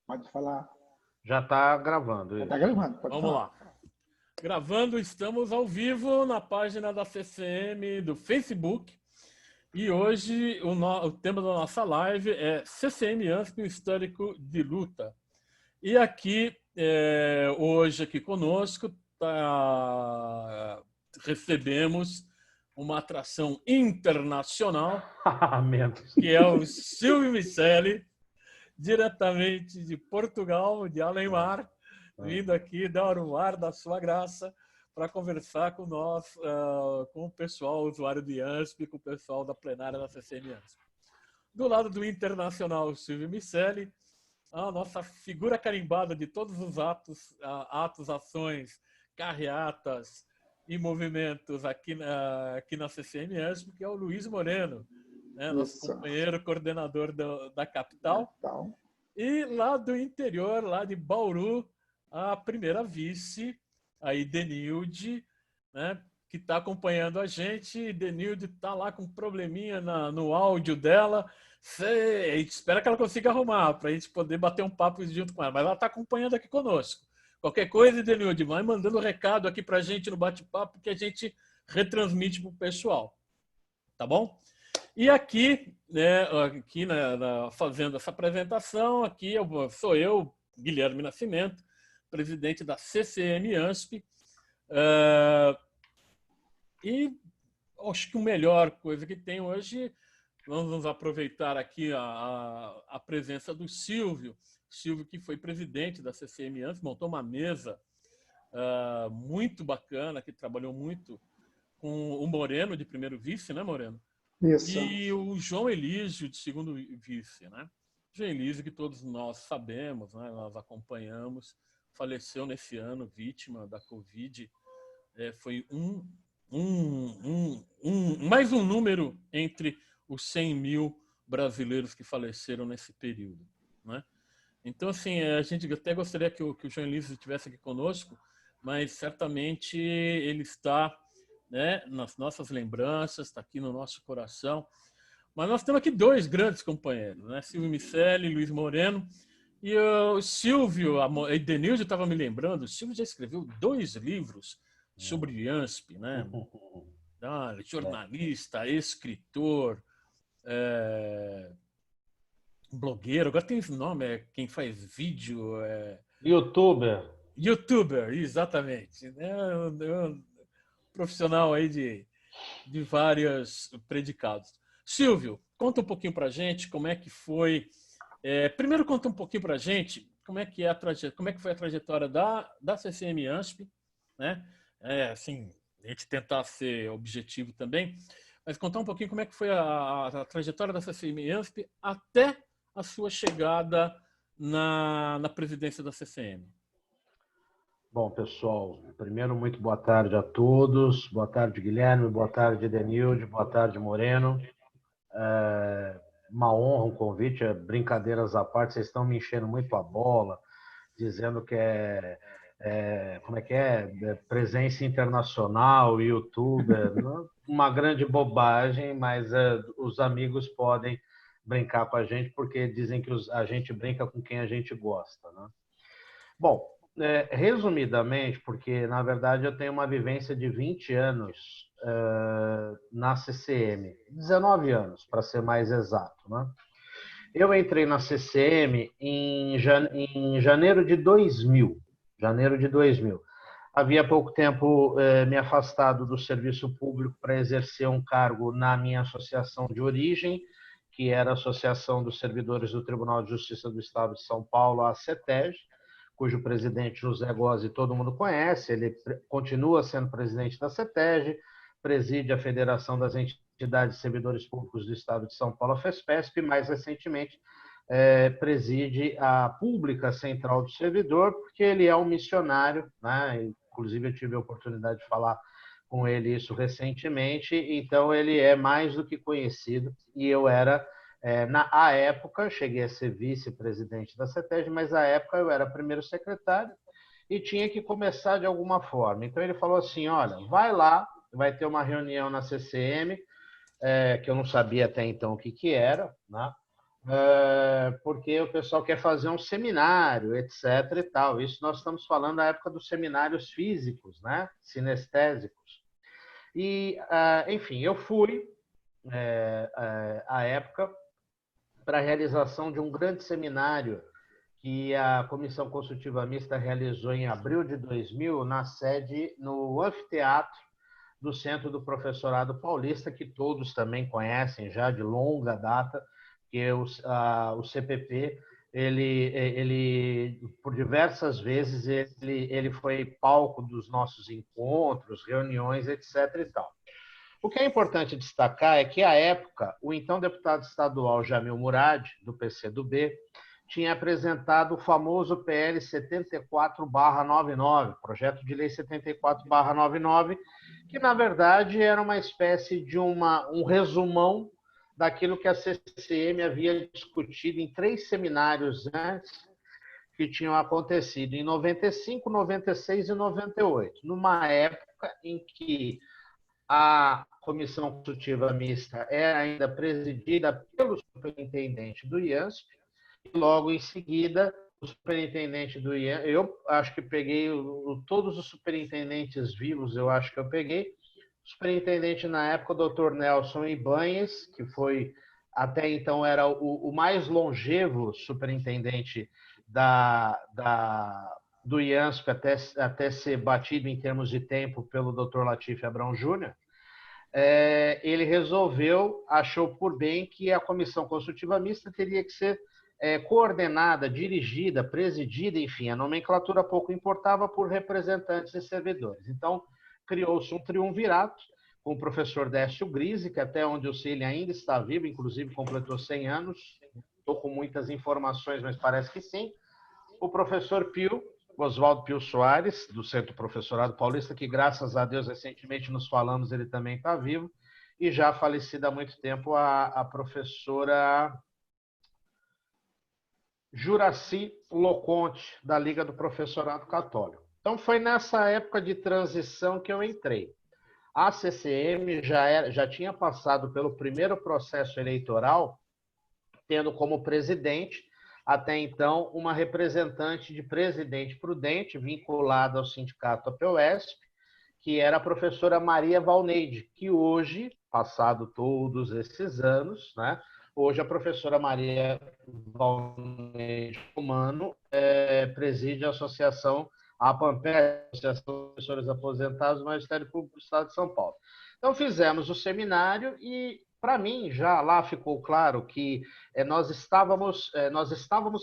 Pode falar. Já está gravando. Já está gravando, pode Vamos falar. lá. Gravando, estamos ao vivo na página da CCM do Facebook. E hoje o tema da nossa live é CCM ANSP, o histórico de luta. E aqui, hoje aqui conosco, recebemos uma atração internacional, que é o Silvio Miceli, diretamente de Portugal, de Além-Mar, vindo aqui dar o ar da sua graça para conversar com nós, com o pessoal usuário de ANSP, com o pessoal da plenária da CCM ANSP. Do lado do internacional, o Silvio Miceli, a nossa figura carimbada de todos os atos, ações, carreatas e movimentos aqui na CCM ANSP, que é o Luiz Moreno, né, nosso companheiro coordenador da capital. E lá do interior, lá de Bauru, a primeira vice, a Idenilde, né, que está acompanhando a gente. Idenilde está lá com um probleminha no áudio dela. A gente espera que ela consiga arrumar para a gente poder bater um papo junto com ela. Mas ela está acompanhando aqui conosco. Qualquer coisa, Idenilde, vai mandando recado aqui para a gente no bate-papo que a gente retransmite para o pessoal. Tá bom? E aqui, né, fazendo essa apresentação, aqui sou eu, Guilherme Nascimento, presidente da CCM ANSP. E acho que a melhor coisa que tem hoje, vamos aproveitar aqui a presença do Silvio. Silvio, que foi presidente da CCM ANSP, montou uma mesa muito bacana, que trabalhou muito com o Moreno, de primeiro vice, né, Moreno? Isso. E o João Elísio, de segundo vice, né? João Elísio, que todos nós sabemos, né? Nós acompanhamos, faleceu nesse ano, vítima da Covid. Foi mais um número entre os 100 mil brasileiros que faleceram nesse período, né? Então, assim, a gente até gostaria que o João Elísio estivesse aqui conosco, mas certamente ele está, né, nas nossas lembranças, está aqui no nosso coração. Mas nós temos aqui dois grandes companheiros, né? Silvio Miceli e Luiz Moreno. E o Silvio, a Edenilde estava me lembrando, o Silvio já escreveu 2 livros sobre ANSP, né? Jornalista, escritor, blogueiro, agora tem esse nome, quem faz vídeo. Youtuber. Youtuber, exatamente. Profissional aí de vários predicados. Silvio, conta um pouquinho para a gente como é que foi. Primeiro, conta um pouquinho para a gente como é que foi a trajetória da CCM ANSP, né? Assim, a gente tentar ser objetivo também, mas contar um pouquinho como é que foi a trajetória da CCM ANSP até a sua chegada na presidência da CCM. Bom, pessoal, primeiro, muito boa tarde a todos. Boa tarde, Guilherme. Boa tarde, Denilde. Boa tarde, Moreno. Uma honra o convite. Brincadeiras à parte, vocês estão me enchendo muito a bola, dizendo que como é que é? Presença internacional, youtuber. Uma grande bobagem, mas os amigos podem brincar com a gente, porque dizem que a gente brinca com quem a gente gosta, né? Bom, resumidamente, porque na verdade eu tenho uma vivência de 20 anos na CCM, 19 anos, para ser mais exato, né? Eu entrei na CCM em janeiro de 2000. Janeiro de 2000. Havia pouco tempo me afastado do serviço público para exercer um cargo na minha associação de origem, que era a Associação dos Servidores do Tribunal de Justiça do Estado de São Paulo, a CETEG, cujo presidente José Gozzi todo mundo conhece. Ele continua sendo presidente da CETEG, preside a Federação das Entidades de Servidores Públicos do Estado de São Paulo, a FESPESP, e mais recentemente preside a Pública Central do Servidor, porque ele é um missionário, né? Inclusive eu tive a oportunidade de falar com ele isso recentemente, então ele é mais do que conhecido, e eu era, à época, cheguei a ser vice-presidente da CETEG, mas à época eu era primeiro secretário e tinha que começar de alguma forma. Então ele falou assim, olha, vai lá, vai ter uma reunião na CCM, que eu não sabia até então o que era, né? porque o pessoal quer fazer um seminário, etc. e tal. Isso nós estamos falando da época dos seminários físicos, né? Sinestésicos. E, enfim, eu fui, à época, para a realização de um grande seminário que a Comissão Consultiva Mista realizou em abril de 2000, na sede, no anfiteatro do Centro do Professorado Paulista, que todos também conhecem já de longa data, que o CPP, ele por diversas vezes, ele foi palco dos nossos encontros, reuniões, etc. e tal. O que é importante destacar é que, à época, o então deputado estadual Jamil Murad, do PCdoB, tinha apresentado o famoso PL 74/99, projeto de lei 74/99, que, na verdade, era uma espécie de um resumão daquilo que a CCM havia discutido em 3 seminários antes, que tinham acontecido em 95, 96 e 98, numa época em que a Comissão Consultiva Mista era ainda presidida pelo superintendente do IANSP, e logo em seguida o superintendente do IANSP, eu acho que peguei todos os superintendentes vivos, eu acho que eu peguei. O superintendente na época, o Dr. Nelson Ibanhes, que foi, até então, era o mais longevo superintendente do IANSP até ser batido em termos de tempo pelo Dr. Latif Abrão Júnior. Ele achou por bem que a Comissão Consultiva Mista teria que ser coordenada, dirigida, presidida, enfim, a nomenclatura pouco importava, por representantes e servidores. Então, criou-se um triunvirato com o professor Décio Grise, que até onde eu sei ele ainda está vivo, inclusive completou 100 anos, estou com muitas informações, mas parece que sim. O professor Pio, Oswaldo Pio Soares, do Centro Professorado Paulista, que, graças a Deus, recentemente nos falamos, ele também está vivo, e já falecida há muito tempo, a professora Juraci Loconte, da Liga do Professorado Católico. Então, foi nessa época de transição que eu entrei. A CCM já tinha passado pelo primeiro processo eleitoral, tendo como presidente, até então, uma representante de Presidente Prudente, vinculada ao sindicato APOESP, que era a professora Maria Valneide, que hoje, passado todos esses anos, né, hoje a professora Maria Valneide Romano preside a Associação APAMPE, Associação de Professores Aposentados do Magistério Público do Estado de São Paulo. Então, fizemos o seminário e, para mim, já lá ficou claro que nós estávamos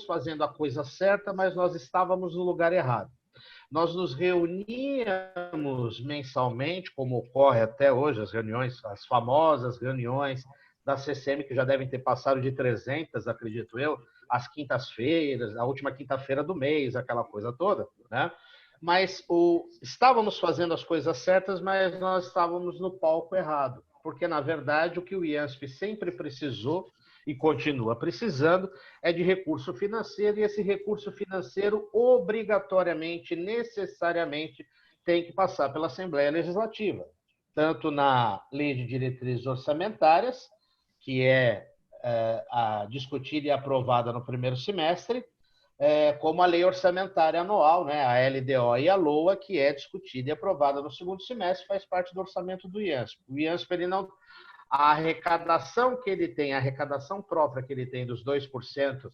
fazendo a coisa certa, mas nós estávamos no lugar errado. Nós nos reuníamos mensalmente, como ocorre até hoje, as famosas reuniões da CCM, que já devem ter passado de 300, acredito eu, às quintas-feiras, a última quinta-feira do mês, aquela coisa toda, né? Mas estávamos fazendo as coisas certas, mas nós estávamos no palco errado, porque, na verdade, o que o IANSP sempre precisou e continua precisando é de recurso financeiro, e esse recurso financeiro obrigatoriamente, necessariamente, tem que passar pela Assembleia Legislativa, tanto na Lei de Diretrizes Orçamentárias, que é discutida e aprovada no primeiro semestre, como a Lei Orçamentária Anual, né, a LDO e a LOA, que é discutida e aprovada no segundo semestre, faz parte do orçamento do IANSP. O IANSP, ele não... A arrecadação que ele tem, a arrecadação própria que ele tem dos 2%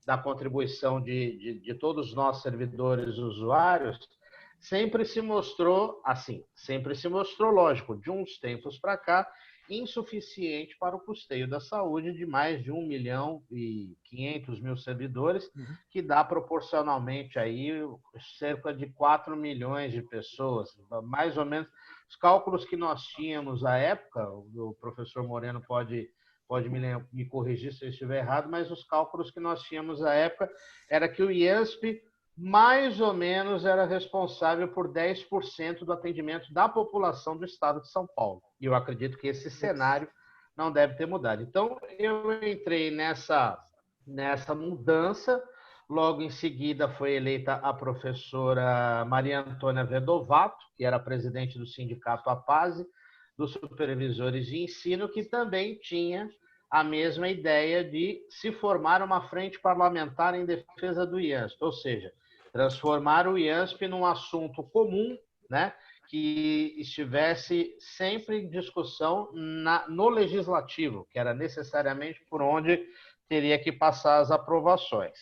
da contribuição de todos nós, servidores usuários, sempre se mostrou, lógico, de uns tempos para cá, insuficiente para o custeio da saúde de mais de 1.500.000 servidores, que dá proporcionalmente aí cerca de 4 milhões de pessoas, mais ou menos. Os cálculos que nós tínhamos à época, o professor Moreno pode me corrigir se eu estiver errado, mas os cálculos que nós tínhamos à época era que o IANSP mais ou menos era responsável por 10% do atendimento da população do estado de São Paulo. E eu acredito que esse cenário não deve ter mudado. Então, eu entrei nessa mudança. Logo em seguida, foi eleita a professora Maria Antônia Vedovato, que era presidente do sindicato APASE, dos supervisores de ensino, que também tinha a mesma ideia de se formar uma frente parlamentar em defesa do IANSP, ou seja, transformar o IANSP num assunto comum, né, que estivesse sempre em discussão no legislativo, que era necessariamente por onde teria que passar as aprovações.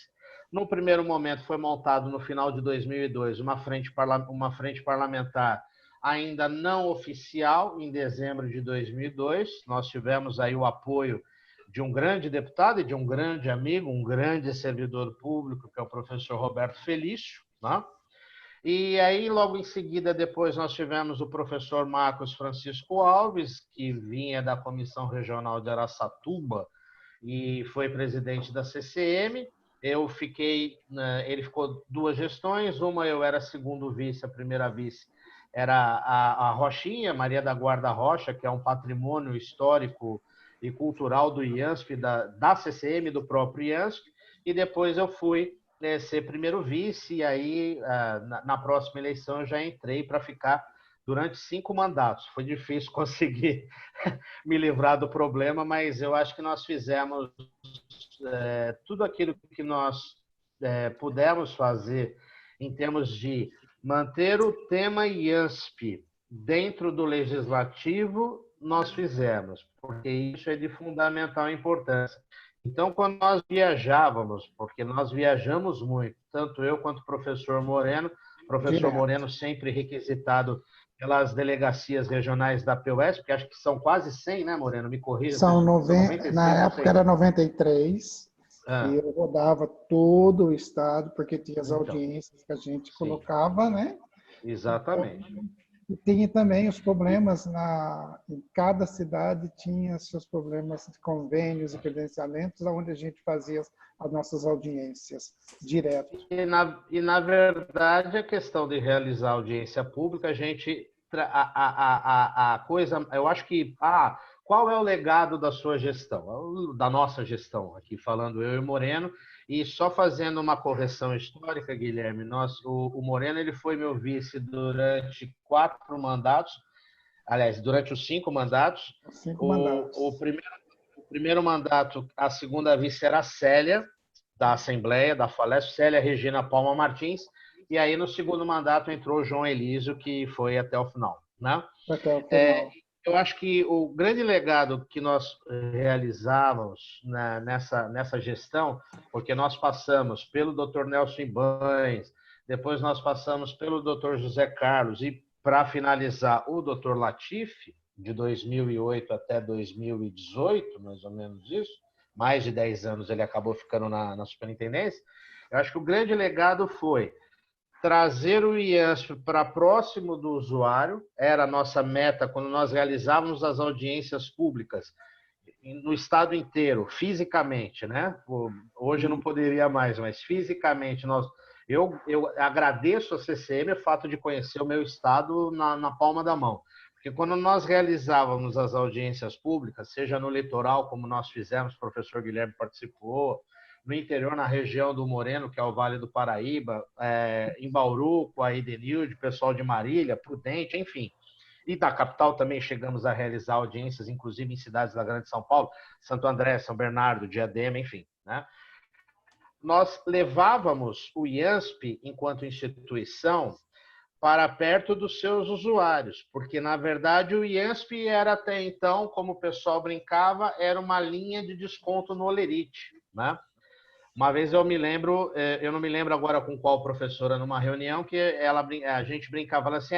No primeiro momento foi montado no final de 2002 uma frente parlamentar ainda não oficial, em dezembro de 2002. Nós tivemos aí o apoio de um grande deputado e de um grande amigo, um grande servidor público, que é o professor Roberto Felício, né? E aí, logo em seguida, depois nós tivemos o professor Marcos Francisco Alves, que vinha da Comissão Regional de Araçatuba e foi presidente da CCM. Ele ficou 2 gestões, uma eu era segundo vice, a primeira vice era a Rochinha, Maria da Guarda Rocha, que é um patrimônio histórico e cultural do IANSP, da CCM, do próprio IANSP, e depois eu fui ser primeiro vice, e aí na próxima eleição eu já entrei para ficar durante 5 mandatos. Foi difícil conseguir me livrar do problema, mas eu acho que nós fizemos tudo aquilo que nós pudemos fazer em termos de manter o tema IANSP dentro do legislativo, nós fizemos, porque isso é de fundamental importância. Então, quando nós viajávamos, porque nós viajamos muito, tanto eu quanto o professor Moreno sempre requisitado pelas delegacias regionais da PUES, porque acho que são quase 100, né, Moreno? Me corrija. São 90, na época era 93, e eu rodava todo o estado, porque tinha as audiências que a gente colocava, né? Exatamente. Então, e tinha também os problemas, em cada cidade tinha seus problemas de convênios e credenciamentos, onde a gente fazia as nossas audiências direto. E na verdade, a questão de realizar audiência pública, a coisa, eu acho que, qual é o legado da sua gestão? Da nossa gestão, aqui falando eu e Moreno, e só fazendo uma correção histórica, Guilherme, o Moreno ele foi meu vice durante 4 mandatos, aliás, durante os 5 mandatos. 5 mandatos. O primeiro mandato, a segunda vice era a Célia, da Assembleia, da Falesp, Célia Regina Palma Martins, e aí no segundo mandato entrou o João Elísio, que foi até o final, né? Até o final. Eu acho que o grande legado que nós realizávamos nessa gestão, porque nós passamos pelo Dr. Nelson Ibanes, depois nós passamos pelo Dr. José Carlos e, para finalizar, o Dr. Latifi, de 2008 até 2018, mais ou menos isso, mais de 10 anos ele acabou ficando na superintendência. Eu acho que o grande legado foi trazer o IANSP para próximo do usuário, era a nossa meta quando nós realizávamos as audiências públicas no estado inteiro, fisicamente, né? Hoje não poderia mais, mas fisicamente eu agradeço a CCM o fato de conhecer o meu estado na palma da mão, porque quando nós realizávamos as audiências públicas, seja no litoral, como nós fizemos, o professor Guilherme participou, no interior, na região do Moreno, que é o Vale do Paraíba, em Bauru, com a Edenilde, pessoal de Marília, Prudente, enfim. E da capital também chegamos a realizar audiências, inclusive em cidades da Grande São Paulo, Santo André, São Bernardo, Diadema, enfim, né? Nós levávamos o IANSP, enquanto instituição, para perto dos seus usuários, porque, na verdade, o IANSP era até então, como o pessoal brincava, era uma linha de desconto no Olerite, né? Uma vez eu não me lembro agora com qual professora, numa reunião, que a gente brincava, falava assim,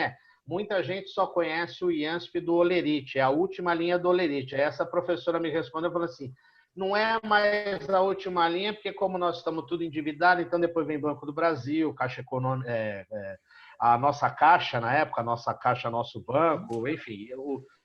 muita gente só conhece o IANSP do Olerite, é a última linha do Olerite. Aí essa professora me respondeu e falou assim, não é mais a última linha, porque como nós estamos tudo endividados, então depois vem Banco do Brasil, Caixa Econômica, a nossa Caixa, na época, a nossa Caixa, nosso banco, enfim,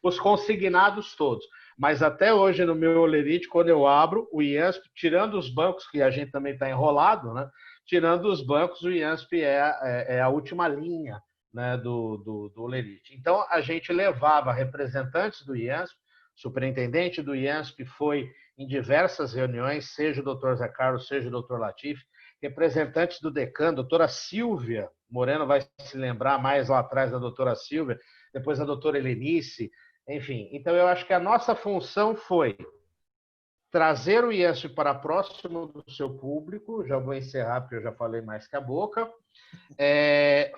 os consignados todos. Mas até hoje, no meu Olerite, quando eu abro o IANSP, tirando os bancos, que a gente também está enrolado, né? Tirando os bancos, o IANSP é a última linha, né, do Olerite. Então, a gente levava representantes do IANSP, superintendente do IANSP foi em diversas reuniões, seja o doutor Zé Carlos, seja o doutor Latifi, representantes do DECAN, doutora Silvia, Moreno vai se lembrar mais lá atrás da doutora Silvia, depois a doutora Helenice, enfim. Então, eu acho que a nossa função foi trazer o IANSP para próximo do seu público, já vou encerrar porque eu já falei mais que a boca,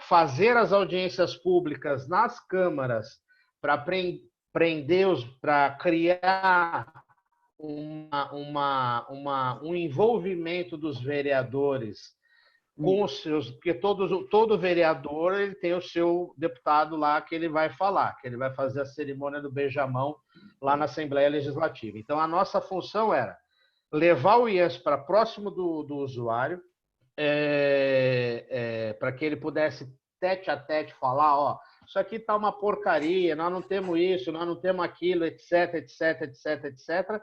fazer as audiências públicas nas câmaras para para criar um envolvimento dos vereadores com os seus, porque todo vereador ele tem o seu deputado lá que ele vai falar, que ele vai fazer a cerimônia do beijamão lá na Assembleia Legislativa. Então, a nossa função era levar o IANSP para próximo do usuário, para que ele pudesse tete a tete falar, ó, isso aqui está uma porcaria, nós não temos isso, nós não temos aquilo, etc, etc, etc, etc.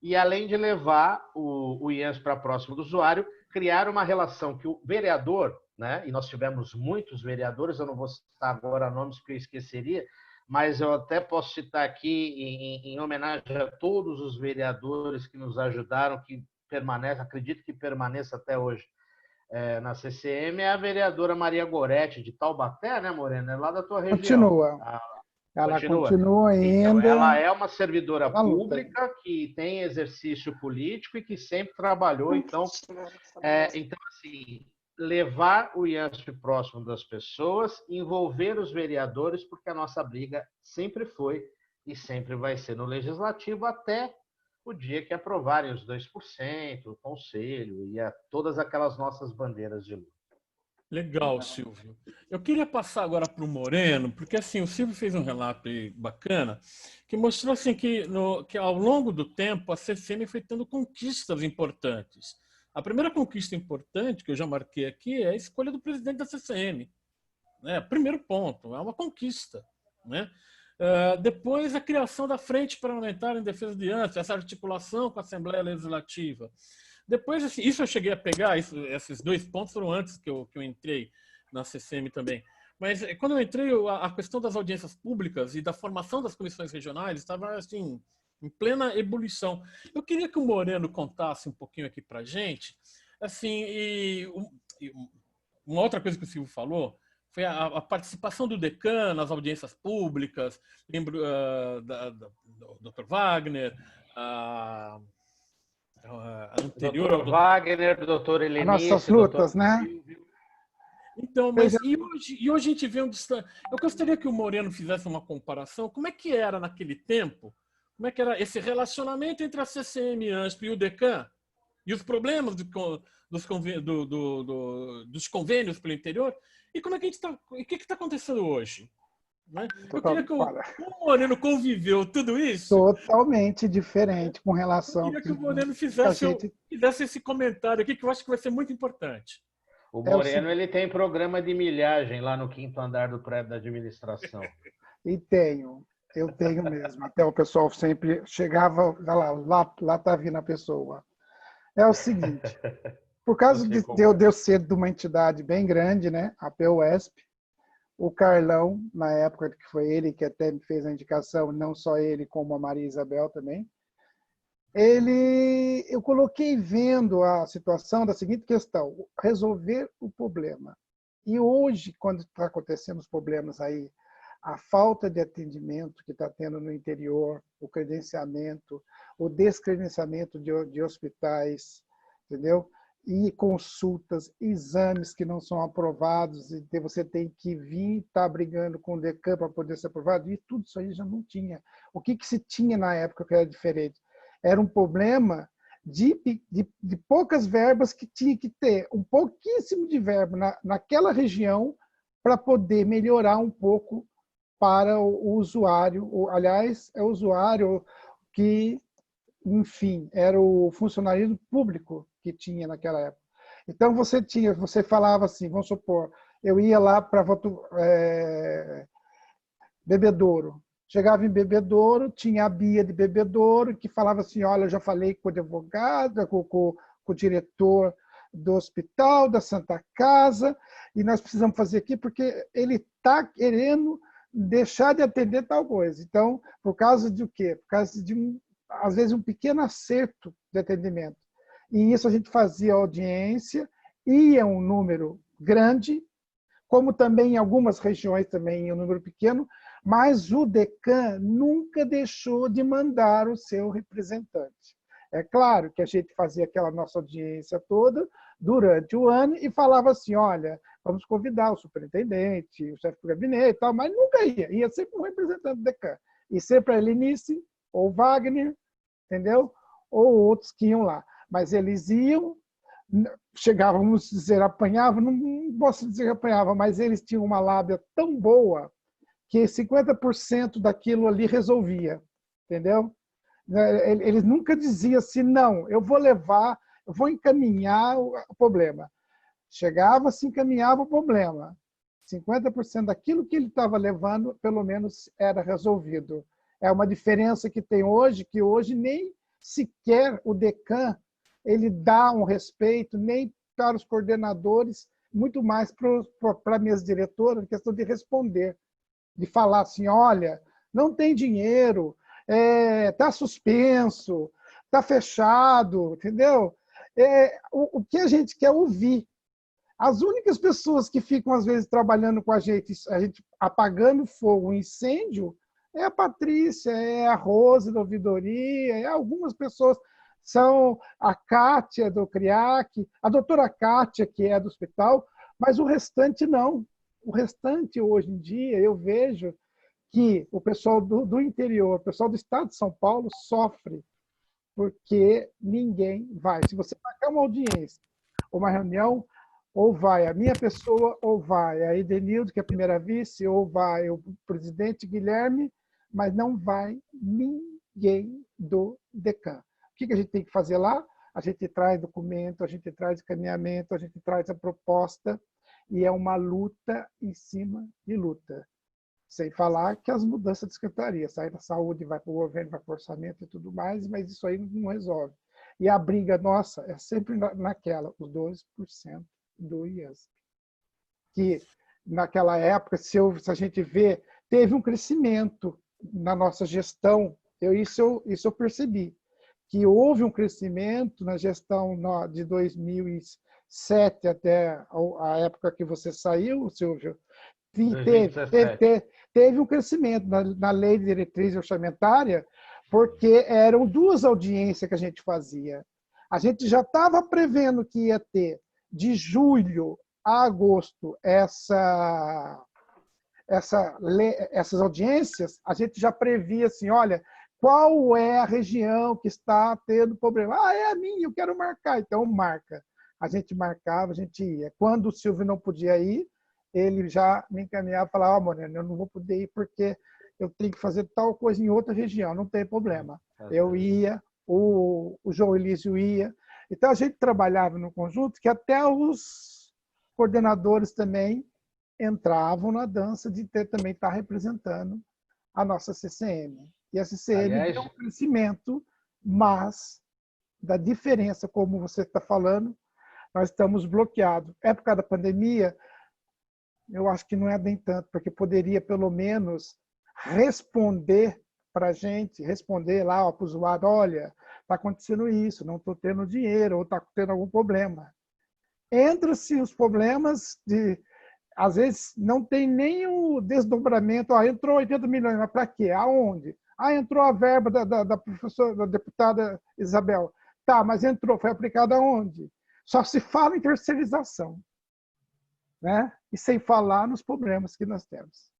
E além de levar o IANSP para próximo do usuário, criar uma relação que o vereador, né, e nós tivemos muitos vereadores, eu não vou citar agora nomes que eu esqueceria, mas eu até posso citar aqui em homenagem a todos os vereadores que nos ajudaram, que permanece, acredito que permaneça até hoje na CCM, é a vereadora Maria Goretti, de Taubaté, né, Morena? É lá da tua região. Continua. Ela continua ainda. Então, ela é uma servidora pública que tem exercício político e que sempre trabalhou. Então, assim, levar o IANSP próximo das pessoas, envolver os vereadores, porque a nossa briga sempre foi e sempre vai ser no Legislativo até o dia que aprovarem os 2%, o Conselho e todas aquelas nossas bandeiras de luta. Legal, Silvio. Eu queria passar agora para o Moreno, porque assim, o Silvio fez um relato bacana que mostrou assim, que ao longo do tempo a CCM foi tendo conquistas importantes. A primeira conquista importante que eu já marquei aqui é a escolha do presidente da CCM. Né? Primeiro ponto, é uma conquista. Né? Depois, a criação da Frente Parlamentar em Defesa de IANSP, essa articulação com a Assembleia Legislativa. Depois, assim, isso eu cheguei a pegar, esses 2 pontos foram antes que eu entrei na CCM também. Mas quando eu entrei, a questão das audiências públicas e da formação das comissões regionais estava assim, em plena ebulição. Eu queria que o Moreno contasse um pouquinho aqui para a gente. Assim, uma outra coisa que o Silvio falou foi a participação do Decã nas audiências públicas. Lembro do Dr. Wagner, a anterior ao Dr. Wagner, do Dr. Helenice, nossas lutas, né? Então, mas e hoje a gente vê um distante. Eu gostaria que o Moreno fizesse uma comparação. Como é que era naquele tempo? Como é que era esse relacionamento entre a CCM, IANSP e o Decã? E os problemas dos convênios pelo interior? E como é que a gente está? O que está acontecendo hoje? Né? Eu queria que o Moreno conviveu tudo isso. Totalmente diferente com relação. Eu queria que o Moreno fizesse esse comentário aqui, que eu acho que vai ser muito importante. O Moreno ele tem programa de milhagem lá no 5º andar do prédio da administração. E eu tenho mesmo. Até o pessoal sempre chegava, lá está vindo a pessoa. É o seguinte, por causa de eu ser de uma entidade bem grande, né, a PUESP, o Carlão, na época que foi ele que até me fez a indicação, não só ele, como a Maria Isabel também, eu coloquei vendo a situação da seguinte questão: resolver o problema. E hoje, quando está acontecendo os problemas aí, a falta de atendimento que está tendo no interior, o credenciamento, o descredenciamento de hospitais, entendeu? E consultas, exames que não são aprovados, e você tem que vir estar brigando com o Decã para poder ser aprovado, e tudo isso aí já não tinha. O que se tinha na época que era diferente? Era um problema de poucas verbas que tinha que ter, um pouquíssimo de verba naquela região para poder melhorar um pouco para o usuário. Aliás, é o usuário que, enfim, era o funcionalismo público que tinha naquela época. Então, você falava assim, vamos supor, eu ia lá para Bebedouro. Chegava em Bebedouro, tinha a Bia de Bebedouro, que falava assim, olha, eu já falei com o advogado, com o diretor do hospital, da Santa Casa, e nós precisamos fazer aqui porque ele está querendo deixar de atender tal coisa. Então, por causa de o quê? Por causa de, às vezes, um pequeno acerto de atendimento. E isso a gente fazia audiência, ia um número grande, como também em algumas regiões também ia um número pequeno, mas o Decã nunca deixou de mandar o seu representante. É claro que a gente fazia aquela nossa audiência toda durante o ano e falava assim, olha, vamos convidar o superintendente, o chefe do gabinete e tal, mas nunca ia. Ia sempre um representante do DECAN. E sempre a Helenice, ou Wagner, entendeu? Ou outros que iam lá. Mas eles iam, chegavam, vamos dizer, apanhavam, não posso dizer que apanhava, mas eles tinham uma lábia tão boa que 50% daquilo ali resolvia, entendeu? Eles nunca diziam assim, não, eu vou levar, eu vou encaminhar o problema. Chegava, se encaminhava o problema. 50% daquilo que ele estava levando, pelo menos, era resolvido. É uma diferença que tem hoje, que hoje nem sequer o DECAN ele dá um respeito, nem para os coordenadores, muito mais para a mesa diretora, questão de responder, de falar assim, olha, não tem dinheiro, está suspenso, está fechado, entendeu? O que a gente quer ouvir. As únicas pessoas que ficam, às vezes, trabalhando com a gente apagando fogo, um incêndio, é a Patrícia, é a Rose da ouvidoria, é algumas pessoas, são a Kátia do CRIAC, a doutora Kátia, que é do hospital, mas o restante não. O restante, hoje em dia, eu vejo que o pessoal do interior, o pessoal do estado de São Paulo sofre, porque ninguém vai. Se você marcar uma audiência, uma reunião, ou vai a minha pessoa, ou vai a Edenildo, que é a primeira vice, ou vai o presidente Guilherme, mas não vai ninguém do DECAN. O que a gente tem que fazer lá? A gente traz documento, a gente traz encaminhamento, a gente traz a proposta, e é uma luta em cima de luta. Sem falar que as mudanças de secretaria, sai da saúde, vai para o governo, vai para o orçamento e tudo mais, mas isso aí não resolve. E a briga nossa é sempre naquela, os 12% do IASP. Que naquela época, se a gente vê, teve um crescimento na nossa gestão, isso eu percebi, que houve um crescimento na gestão de 2007 até a época que você saiu, Silvio, teve um crescimento na lei de diretriz orçamentária, porque eram 2 audiências que a gente fazia. A gente já estava prevendo que ia ter, de julho a agosto, essas audiências, a gente já previa assim, olha, qual é a região que está tendo problema? Ah, é a minha, eu quero marcar. Então, marca. A gente marcava, a gente ia. Quando o Silvio não podia ir, ele já me encaminhava e falava, Moreno, eu não vou poder ir porque eu tenho que fazer tal coisa em outra região, não tem problema. Eu ia, o João Elísio ia. Então, a gente trabalhava no conjunto que até os coordenadores também entravam na dança de também estar representando a nossa CCM. E a CCM deu um crescimento, mas da diferença, como você está falando, nós estamos bloqueados. Época da pandemia, eu acho que não é bem tanto, porque poderia, pelo menos, responder para a gente, responder lá para o usuário, olha, está acontecendo isso, não estou tendo dinheiro, ou está tendo algum problema. Entra-se os problemas às vezes, não tem nem o desdobramento, entrou 80 milhões, mas para quê? Aonde? Entrou a verba da professora, da deputada Isabel. Tá, mas entrou, foi aplicada aonde? Só se fala em terceirização, né? E sem falar nos problemas que nós temos.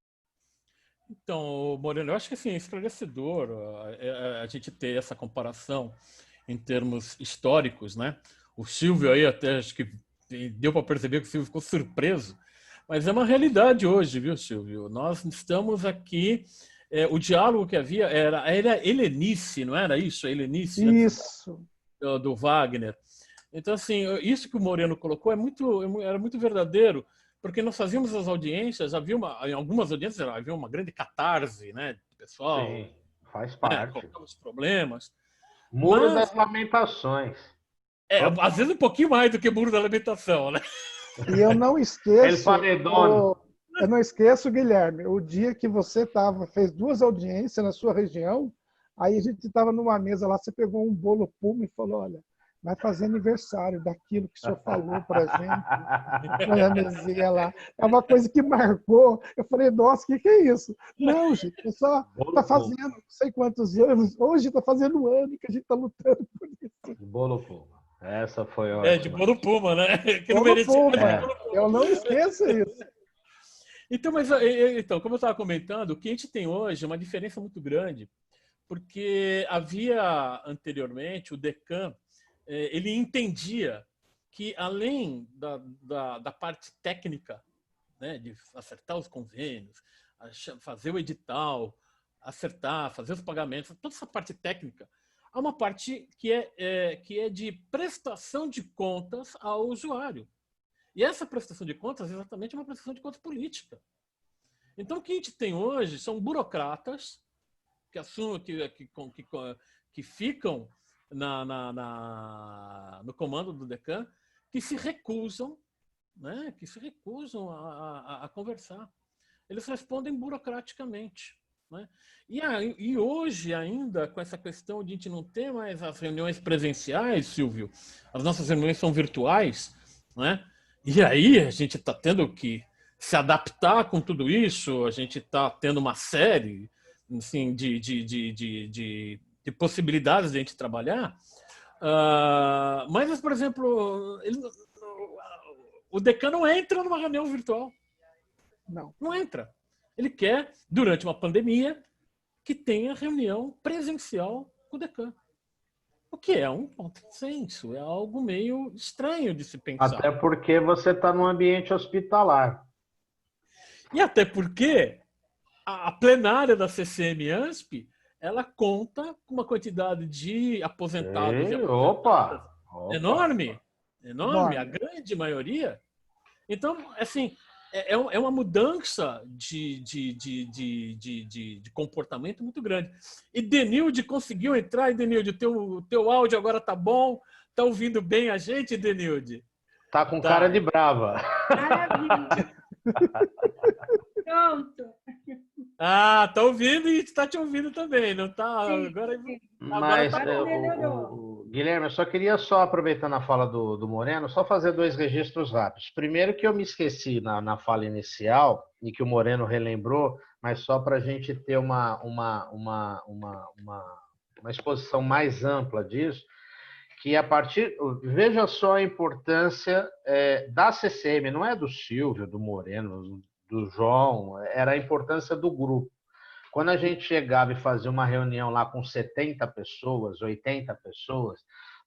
Então, Moreno, eu acho que assim, é esclarecedor a gente ter essa comparação em termos históricos, né? O Silvio aí até acho que deu para perceber que o Silvio ficou surpreso, mas é uma realidade hoje, viu, Silvio? Nós estamos aqui, o diálogo que havia era Helenice, não era isso? A Helenice isso. Do Wagner. Então, assim, isso que o Moreno colocou era muito verdadeiro, porque nós fazíamos as audiências, em algumas audiências havia uma grande catarse, né, do pessoal. Sim, faz parte. Colocamos problemas. Muro das Lamentações. Às vezes um pouquinho mais do que Muro da Lamentação, né? E eu não esqueço, Guilherme, o dia que você fez 2 audiências na sua região, aí a gente estava numa mesa lá, você pegou um bolo puma e falou, olha, vai fazer aniversário daquilo que o senhor falou para a gente. Foi a mesinha lá. É uma coisa que marcou. Eu falei, nossa, o que é isso? Não, gente, o pessoal está fazendo não sei quantos anos. Hoje está fazendo um ano que a gente está lutando por isso. Bolo Puma. Essa foi ótima. De Bolo Puma, né? Que não Bolo merecia. Puma. Eu não esqueço isso. Então, como eu estava comentando, o que a gente tem hoje é uma diferença muito grande, porque havia anteriormente o Decam, ele entendia que além da parte técnica, né, de acertar os convênios, fazer o edital, acertar, fazer os pagamentos, toda essa parte técnica, há uma parte que é de prestação de contas ao usuário. E essa prestação de contas é exatamente uma prestação de contas política. Então, o que a gente tem hoje são burocratas que assumem, que ficam no comando do Decam, que se recusam, né, a conversar. Eles respondem burocraticamente. Né? E hoje, ainda, com essa questão de a gente não ter mais as reuniões presenciais, Silvio, as nossas reuniões são virtuais, né? E aí a gente está tendo que se adaptar com tudo isso, a gente está tendo uma série assim, de possibilidades de a gente trabalhar. Mas, por exemplo, o Decam não entra numa reunião virtual. Não entra. Ele quer, durante uma pandemia, que tenha reunião presencial com o Decam. O que é um contrassenso, é algo meio estranho de se pensar. Até porque você está num ambiente hospitalar. E até porque a plenária da CCM-ANSP, ela conta com uma quantidade de aposentados e aposentadas enorme, a grande maioria. Então, assim, é uma mudança de comportamento muito grande. E Denilde conseguiu entrar. E Denilde, teu áudio agora tá bom? Tá ouvindo bem a gente, Denilde? Tá com cara de brava. Maravilha. Pronto. Tá ouvindo e está te ouvindo também, não tá? Sim, agora, sim. Mas, melhorou. Guilherme, eu só queria, aproveitando a fala do Moreno, só fazer 2 registros rápidos. Primeiro, que eu me esqueci na fala inicial, e que o Moreno relembrou, mas só para a gente ter uma exposição mais ampla disso, que veja só a importância da CCM, não é do Silvio, do Moreno, do João, era a importância do grupo. Quando a gente chegava e fazia uma reunião lá com 70 pessoas, 80 pessoas,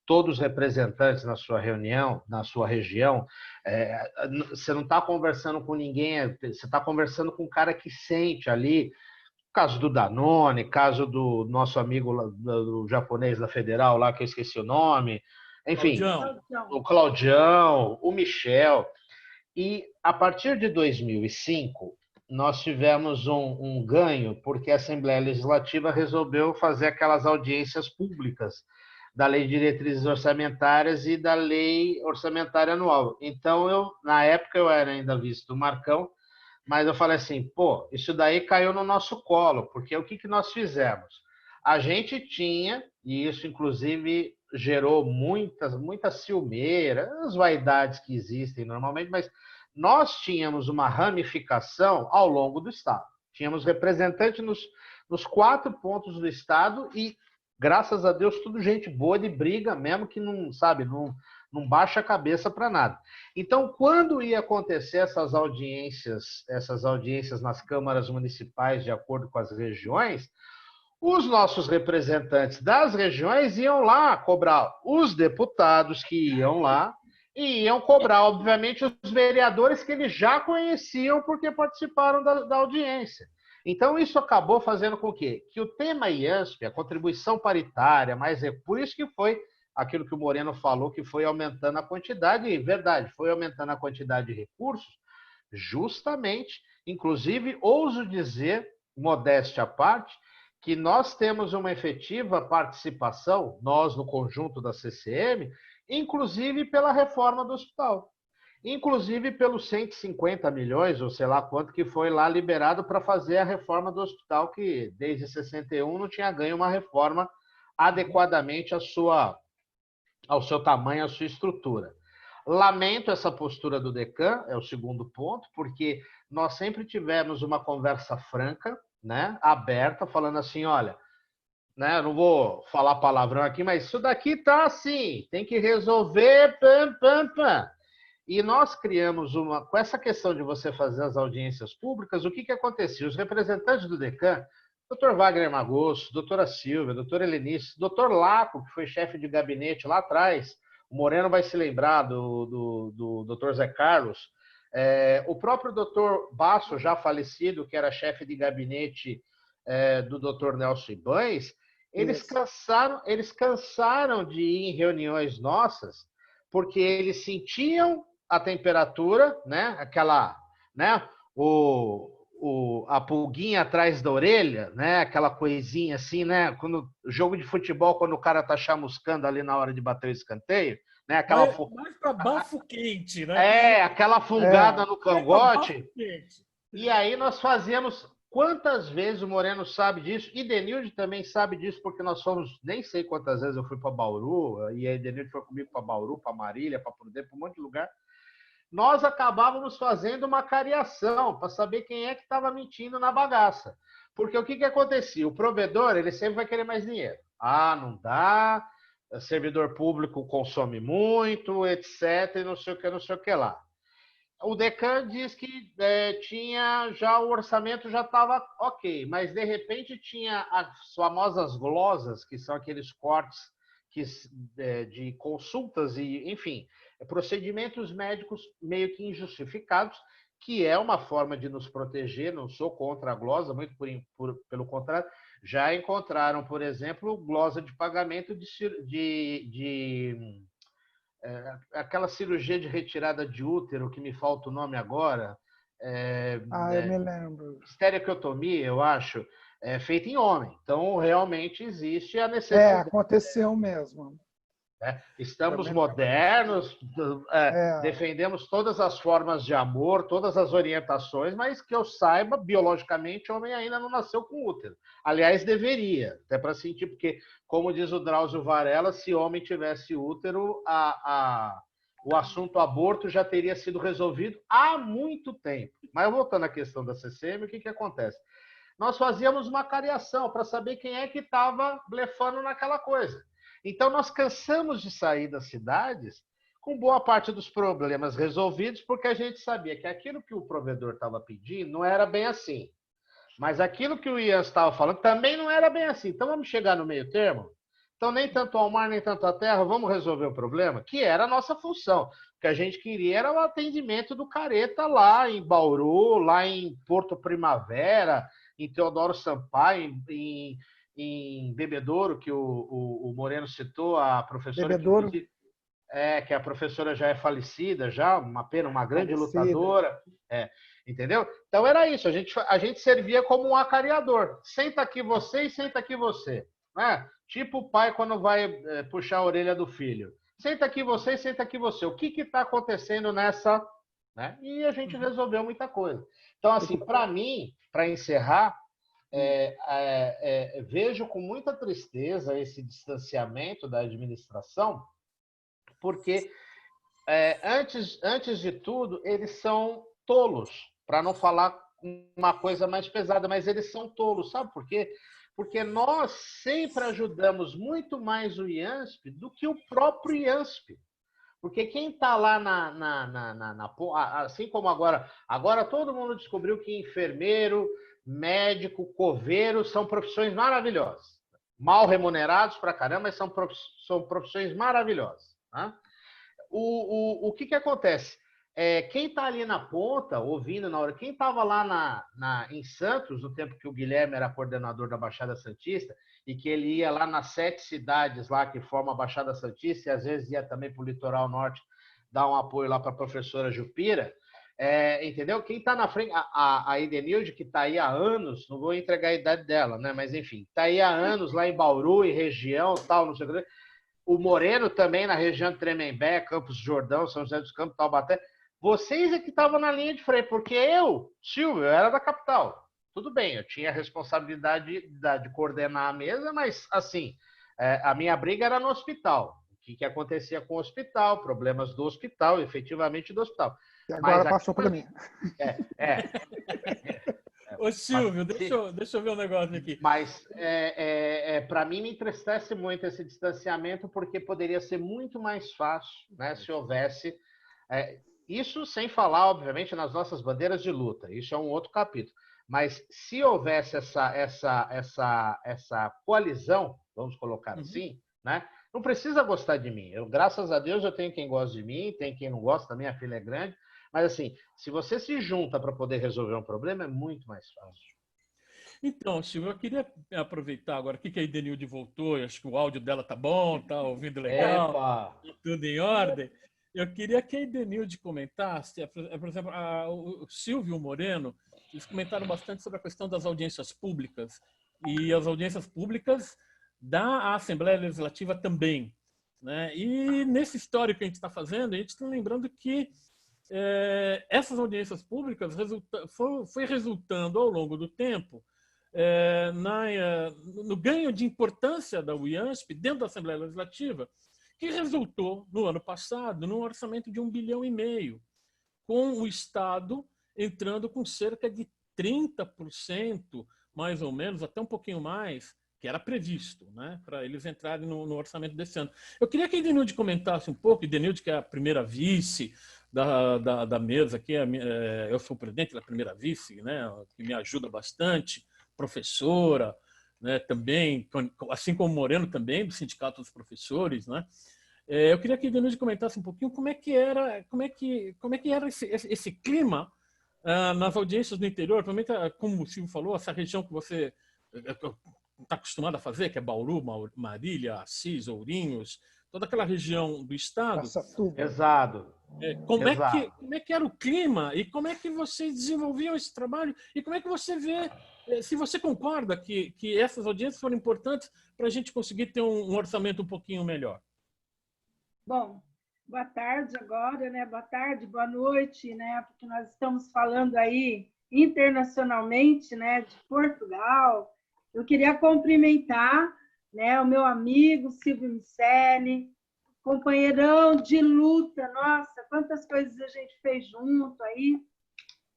todos representantes na sua reunião, na sua região, você não está conversando com ninguém, você está conversando com um cara que sente ali, caso do Danone, caso do nosso amigo do japonês da Federal lá, que eu esqueci o nome, enfim, o Claudião, o Michel. E a partir de 2005, nós tivemos um ganho, porque a Assembleia Legislativa resolveu fazer aquelas audiências públicas da Lei de Diretrizes Orçamentárias e da Lei Orçamentária Anual. Então, na época, eu era ainda vice do Marcão, mas eu falei assim, isso daí caiu no nosso colo, porque o que nós fizemos? A gente tinha, e isso, inclusive, gerou muita ciumeira, as vaidades que existem normalmente, mas nós tínhamos uma ramificação ao longo do Estado. Tínhamos representantes nos 4 pontos do Estado e, graças a Deus, tudo gente boa de briga mesmo, que não baixa a cabeça para nada. Então, quando ia acontecer essas audiências nas câmaras municipais, de acordo com as regiões, os nossos representantes das regiões iam lá cobrar os deputados que iam lá, e iam cobrar, obviamente, os vereadores que eles já conheciam porque participaram da audiência. Então, isso acabou fazendo com que o tema IANSP, a contribuição paritária, por isso que foi aquilo que o Moreno falou, que foi aumentando a quantidade, e verdade, foi aumentando a quantidade de recursos, justamente, inclusive, ouso dizer, modéstia à parte, que nós temos uma efetiva participação, nós no conjunto da CCM, inclusive pela reforma do hospital, inclusive pelos 150 milhões, ou sei lá quanto, que foi lá liberado para fazer a reforma do hospital, que desde 61 não tinha ganho uma reforma adequadamente à sua ao seu tamanho, à sua estrutura. Lamento essa postura do Decã, é o segundo ponto, porque nós sempre tivemos uma conversa franca, né, aberta, falando assim, olha, né, não vou falar palavrão aqui, mas isso daqui tá assim, tem que resolver, pam, pam, pam. E nós criamos com essa questão de você fazer as audiências públicas, o que acontecia? Os representantes do Decã, Dr. Wagner Magosso, doutora Silvia, doutora Helenice, doutor Laco, que foi chefe de gabinete lá atrás, o Moreno vai se lembrar do doutor Zé Carlos, o próprio doutor Basso, já falecido, que era chefe de gabinete do doutor Nelson Ibães, eles cansaram de ir em reuniões nossas, porque eles sentiam a temperatura, né? Aquela, né? A pulguinha atrás da orelha, né? Aquela coisinha assim, né? Quando jogo de futebol, quando o cara tá chamuscando ali na hora de bater o escanteio, né? Aquela mais para bafo quente, né? Aquela fungada no cangote. E aí nós fazíamos. Quantas vezes o Moreno sabe disso? E Denilde também sabe disso, porque nós fomos, nem sei quantas vezes eu fui para Bauru, e aí Denilde foi comigo para Bauru, para Marília, para Prudente, para um monte de lugar. Nós acabávamos fazendo uma cariação para saber quem é que estava mentindo na bagaça. Porque o que acontecia? O provedor, ele sempre vai querer mais dinheiro. Ah, não dá, servidor público consome muito, etc, e não sei o que lá. O Decã diz que tinha já o orçamento já estava ok, mas de repente tinha as famosas glosas, que são aqueles cortes de consultas e, enfim, procedimentos médicos meio que injustificados, que é uma forma de nos proteger. Não sou contra a glosa, muito pelo contrário. Já encontraram, por exemplo, glosa de pagamento aquela cirurgia de retirada de útero, que me falta o nome agora. Eu me lembro. Estereotomia, eu acho, feita em homem. Então, realmente existe a necessidade. Aconteceu mesmo. Estamos modernos, defendemos todas as formas de amor, todas as orientações, mas que eu saiba, biologicamente, o homem ainda não nasceu com útero. Aliás, deveria, até para sentir, porque, como diz o Drauzio Varela, se homem tivesse útero, o assunto aborto já teria sido resolvido há muito tempo. Mas voltando à questão da CCM, o que acontece? Nós fazíamos uma cariação para saber quem é que estava blefando naquela coisa. Então, nós cansamos de sair das cidades com boa parte dos problemas resolvidos, porque a gente sabia que aquilo que o provedor estava pedindo não era bem assim. Mas aquilo que o Ian estava falando também não era bem assim. Então, vamos chegar no meio termo? Então, nem tanto ao mar, nem tanto à terra, vamos resolver o problema? Que era a nossa função. O que a gente queria era o atendimento do careta lá em Bauru, lá em Porto Primavera, em Teodoro Sampaio, em Bebedouro, que o Moreno citou, a professora Bebedouro. que a professora já é falecida, já, uma pena, uma grande lutadora. Entendeu? Então era isso, a gente servia como um acariador. Senta aqui você e senta aqui você. Né? Tipo o pai quando vai puxar a orelha do filho. Senta aqui você e senta aqui você. O que está acontecendo nessa... Né? E a gente resolveu muita coisa. Então, assim, para mim, para encerrar, vejo com muita tristeza esse distanciamento da administração, porque, antes de tudo, eles são tolos, para não falar uma coisa mais pesada, mas eles são tolos, sabe por quê? Porque nós sempre ajudamos muito mais o IANSP do que o próprio IANSP. Porque quem está lá assim como agora todo mundo descobriu que enfermeiro, médico, coveiro são profissões maravilhosas. Mal remunerados pra caramba, mas são profissões maravilhosas. Né? O que acontece? Quem está ali na ponta, ouvindo na hora, quem estava lá em Santos, no tempo que o Guilherme era coordenador da Baixada Santista, e que ele ia lá nas 7 cidades lá que formam a Baixada Santista, e às vezes ia também para o Litoral Norte dar um apoio lá para a professora Jupira, entendeu? Quem está na frente, a Edenilde, que está aí há anos, não vou entregar a idade dela, né? Mas enfim, está aí há anos lá em Bauru, em região, tal, não sei o que. O Moreno também na região de Tremembé, Campos do Jordão, São José dos Campos, Taubaté. Vocês é que estavam na linha de frente, porque eu, Silvio, eu era da capital. Tudo bem, eu tinha a responsabilidade de coordenar a mesa, mas, assim, a minha briga era no hospital. que acontecia com o hospital, problemas do hospital, efetivamente do hospital. E agora passou para mim. Ô, Silvio, deixa eu ver um negócio aqui. Mas, para mim, me entristece muito esse distanciamento, porque poderia ser muito mais fácil, né, se houvesse... isso sem falar, obviamente, nas nossas bandeiras de luta. Isso é um outro capítulo. Mas se houvesse essa coalizão, vamos colocar assim, né? Não precisa gostar de mim. Graças a Deus, eu tenho quem gosta de mim, tem quem não gosta, minha filha é grande. Mas, assim, se você se junta para poder resolver um problema, é muito mais fácil. Então, Silvio, eu queria aproveitar agora aqui que a Idenilde voltou, eu acho que o áudio dela tá bom, tá ouvindo legal, tá tudo em ordem. Eu queria que a Idenilde comentasse, por exemplo, o Silvio Moreno, eles comentaram bastante sobre a questão das audiências públicas, e as audiências públicas da Assembleia Legislativa também, né? E nesse histórico que a gente está fazendo, a gente está lembrando que essas audiências públicas foi resultando ao longo do tempo no ganho de importância da UIANSP dentro da Assembleia Legislativa, que resultou, no ano passado, num orçamento de 1,5 bilhão, com o Estado entrando com cerca de 30%, mais ou menos, até um pouquinho mais, que era previsto, né, para eles entrarem no orçamento desse ano. Eu queria que a Idenilde comentasse um pouco, Idenilde, que é a primeira vice da mesa aqui, eu sou o presidente da primeira vice, né, que me ajuda bastante, professora, né, também, assim como o Moreno também, do Sindicato dos Professores, né. Eu queria que a Idenilde comentasse um pouquinho como é que era esse clima nas audiências do interior, principalmente, como o Silvio falou, essa região que você está acostumado a fazer, que é Bauru, Marília, Assis, Ourinhos, toda aquela região do estado. Exato. Como é que era o clima e como é que vocês desenvolviam esse trabalho e como é que você vê, se você concorda que essas audiências foram importantes para a gente conseguir ter um orçamento um pouquinho melhor? Bom, boa tarde agora, né? Boa tarde, boa noite, né? Porque nós estamos falando aí internacionalmente, né? De Portugal. Eu queria cumprimentar, né? O meu amigo Silvio Miceli, companheirão de luta. Nossa, quantas coisas a gente fez junto aí.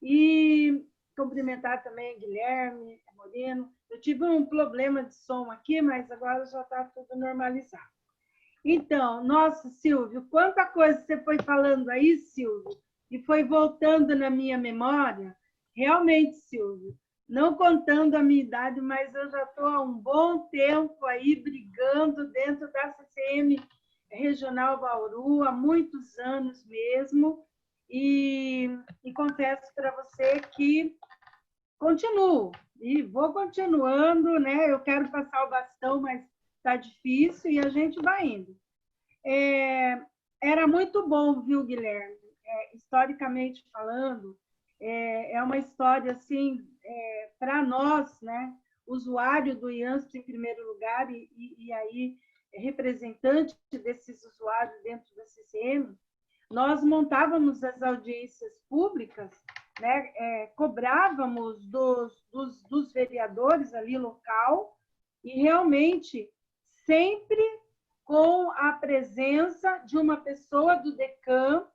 E cumprimentar também Guilherme Moreno. Eu tive um problema de som aqui, mas agora já está tudo normalizado. Então, nossa, Silvio, quanta coisa você foi falando aí, Silvio, e foi voltando na minha memória. Realmente, Silvio, não contando a minha idade, mas eu já estou há um bom tempo aí brigando dentro da CCM Regional Bauru, há muitos anos mesmo, e confesso para você que continuo, e vou continuando, né? Eu quero passar o bastão, mas está difícil e a gente vai indo. Era muito bom, viu, Guilherme? Historicamente falando, é uma história assim, para nós, né, usuário do IANSP em primeiro lugar e aí representante desses usuários dentro da CCM, nós montávamos as audiências públicas, né, cobrávamos dos vereadores ali local e realmente sempre com a presença de uma pessoa do DECAM,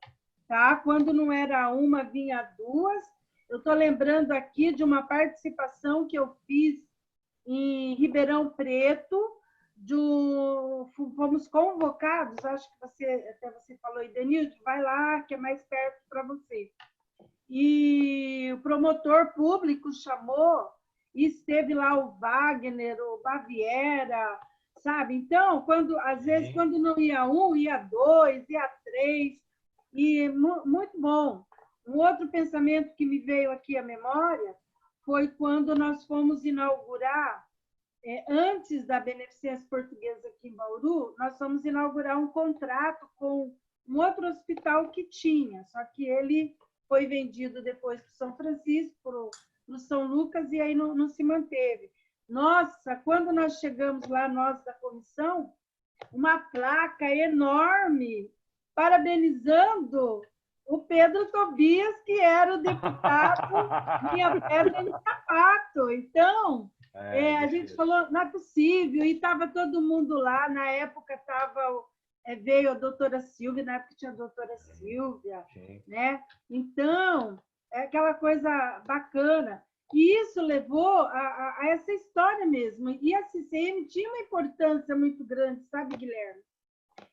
tá? Quando não era uma, vinha duas. Eu estou lembrando aqui de uma participação que eu fiz em Ribeirão Preto, fomos convocados, acho que até você falou, Idenilde, vai lá, que é mais perto para você. E o promotor público chamou, e esteve lá o Wagner, o Baviera, sabe? Então, às vezes, quando não ia um, ia dois, ia três, e muito bom. Um outro pensamento que me veio aqui à memória foi quando nós fomos inaugurar, antes da Beneficência Portuguesa aqui em Bauru, nós fomos inaugurar um contrato com um outro hospital que tinha, só que ele foi vendido depois para o São Francisco, para o São Lucas, e aí não se manteve. Nossa, quando nós chegamos lá, nós da comissão, uma placa enorme parabenizando o Pedro Tobias, que era o deputado Minha Pedra de Sapato. Então, a gente falou, não é possível, e estava todo mundo lá, na época estava veio a doutora Silvia, na época tinha a doutora Silvia, né? Então, é aquela coisa bacana. E isso levou a essa história mesmo. E a CCM tinha uma importância muito grande, sabe, Guilherme?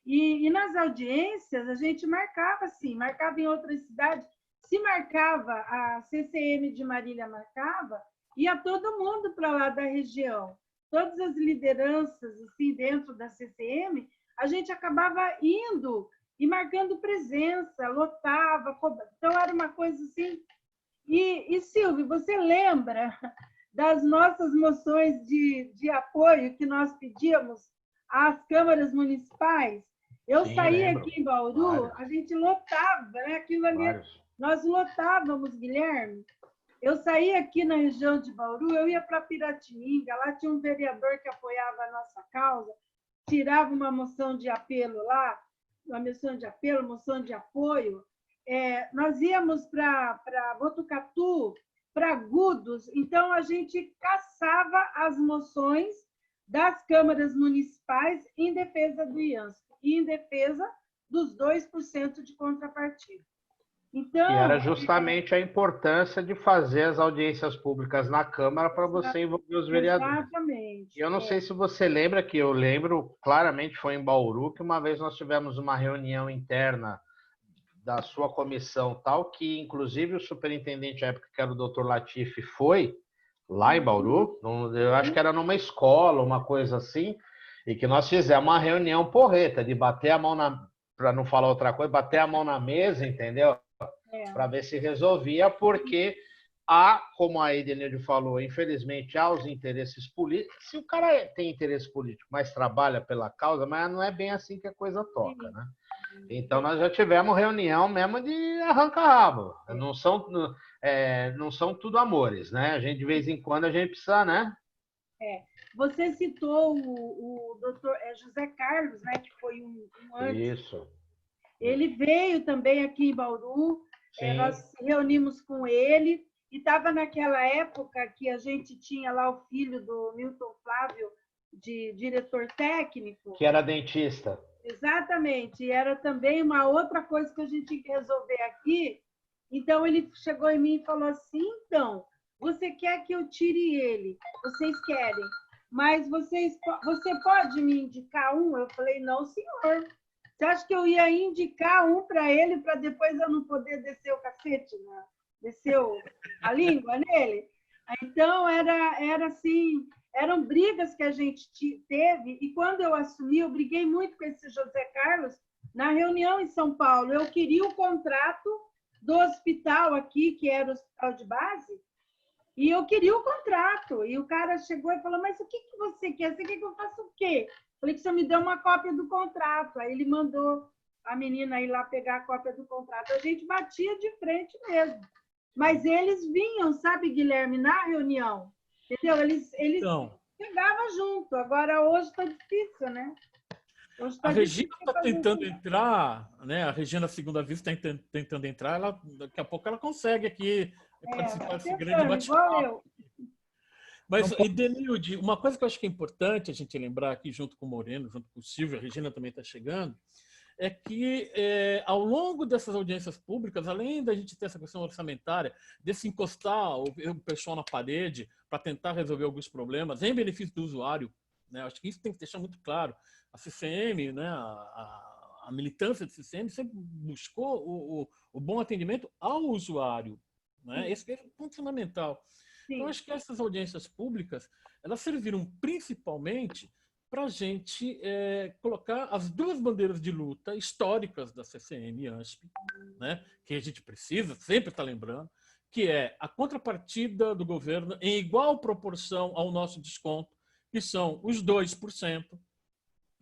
E nas audiências, a gente marcava, sim, marcava em outras cidades. Se marcava, a CCM de Marília marcava, ia todo mundo para lá da região. Todas as lideranças assim, dentro da CCM, a gente acabava indo e marcando presença, lotava, então era uma coisa assim. E Silvio, você lembra das nossas moções de apoio que nós pedíamos às câmaras municipais? Eu saí aqui em Bauru, a gente lotava, né? Aquilo ali, nós lotávamos, Guilherme. Eu saí aqui na região de Bauru, eu ia para Piratininga, lá tinha um vereador que apoiava a nossa causa, tirava uma moção de apelo lá, uma moção de apelo, moção de apoio. Nós íamos para Botucatu, para Agudos, então a gente caçava as moções das câmaras municipais em defesa do IANSP e em defesa dos 2% de contrapartida. Então, e era justamente a importância de fazer as audiências públicas na Câmara para você envolver os vereadores. Exatamente. E eu não sei se você lembra, que eu lembro claramente, foi em Bauru, que uma vez nós tivemos uma reunião interna da sua comissão tal, que inclusive o superintendente à época, que era o Dr. Latifi, foi lá em Bauru, eu acho que era numa escola, uma coisa assim, e que nós fizemos uma reunião porreta, de bater a mão para não falar outra coisa, bater a mão na mesa, entendeu? Para ver se resolvia, porque como a Edenilde falou, infelizmente há os interesses políticos. Se o cara tem interesse político, mas trabalha pela causa, mas não é bem assim que a coisa toca, né? Então nós já tivemos reunião mesmo de arranca-rabo. Não são tudo amores, né? A gente, de vez em quando, a gente precisa, né? Você citou o doutor José Carlos, né? Que foi um antes. Isso. Ele veio também aqui em Bauru. Nós reunimos com ele. E estava naquela época que a gente tinha lá o filho do Milton Flávio, de diretor técnico. Que era dentista. Exatamente. E era também uma outra coisa que a gente tinha que resolver aqui. Então, ele chegou em mim e falou assim, então, você quer que eu tire ele? Vocês querem. Mas você pode me indicar um? Eu falei, não, senhor. Você acha que eu ia indicar um para ele para depois eu não poder descer o cacete, né? Desceu a língua nele? Então, era assim, eram brigas que a gente teve, e quando eu assumi, eu briguei muito com esse José Carlos na reunião em São Paulo. Eu queria o contrato do hospital aqui, que era o hospital de base, e eu queria o contrato. E o cara chegou e falou, mas o que você quer? Você quer que eu faça o quê? Eu falei que você me dê uma cópia do contrato. Aí ele mandou a menina ir lá pegar a cópia do contrato. A gente batia de frente mesmo. Mas eles vinham, sabe, Guilherme, na reunião. Entendeu? Eles chegavam junto. Agora, hoje está difícil, né? A Regina está tentando entrar, né? A Regina Segunda Vista está tentando entrar. Daqui a pouco ela consegue aqui participar desse grande bate-papo. Mas, Edenilde, uma coisa que eu acho que é importante a gente lembrar aqui, junto com o Moreno, junto com o Silvio, a Regina também está chegando, é que, ao longo dessas audiências públicas, além da gente ter essa questão orçamentária, desse encostar o pessoal na parede para tentar resolver alguns problemas, em benefício do usuário, né? Acho que isso tem que deixar muito claro. A CCM, né, a militância da CCM sempre buscou o bom atendimento ao usuário, né? Esse é um ponto fundamental. Sim. Então, acho que essas audiências públicas, elas serviram principalmente para a gente colocar as duas bandeiras de luta históricas da CCM e ANSP, né, que a gente precisa sempre estar lembrando, que é a contrapartida do governo em igual proporção ao nosso desconto, que são os 2%.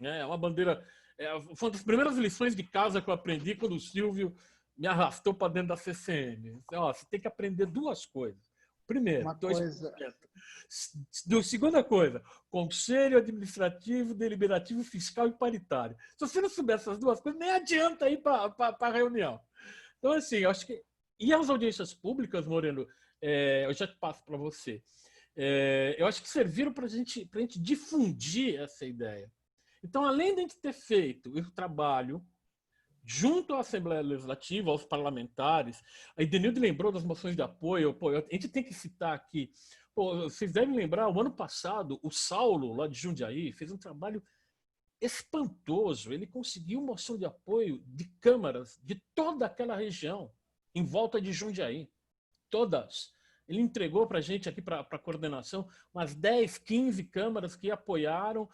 É uma bandeira... foi uma das primeiras lições de casa que eu aprendi quando o Silvio me arrastou para dentro da CCM. Você tem que aprender duas coisas. Primeiro, 2%. Segunda coisa, Conselho Administrativo, Deliberativo, Fiscal e Paritário. Se você não souber essas duas coisas, nem adianta ir para a reunião. Então, assim, eu acho que... E as audiências públicas, Moreno, eu já passo para você. Eu acho que serviram para a gente difundir essa ideia. Então, além de a gente ter feito o trabalho junto à Assembleia Legislativa, aos parlamentares, a Edenilde lembrou das moções de apoio, a gente tem que citar aqui, vocês devem lembrar, o ano passado, o Saulo, lá de Jundiaí, fez um trabalho espantoso. Ele conseguiu moção de apoio de câmaras de toda aquela região, em volta de Jundiaí. Todas. Ele entregou para a gente aqui, para a coordenação, umas 10, 15 câmaras que apoiaram,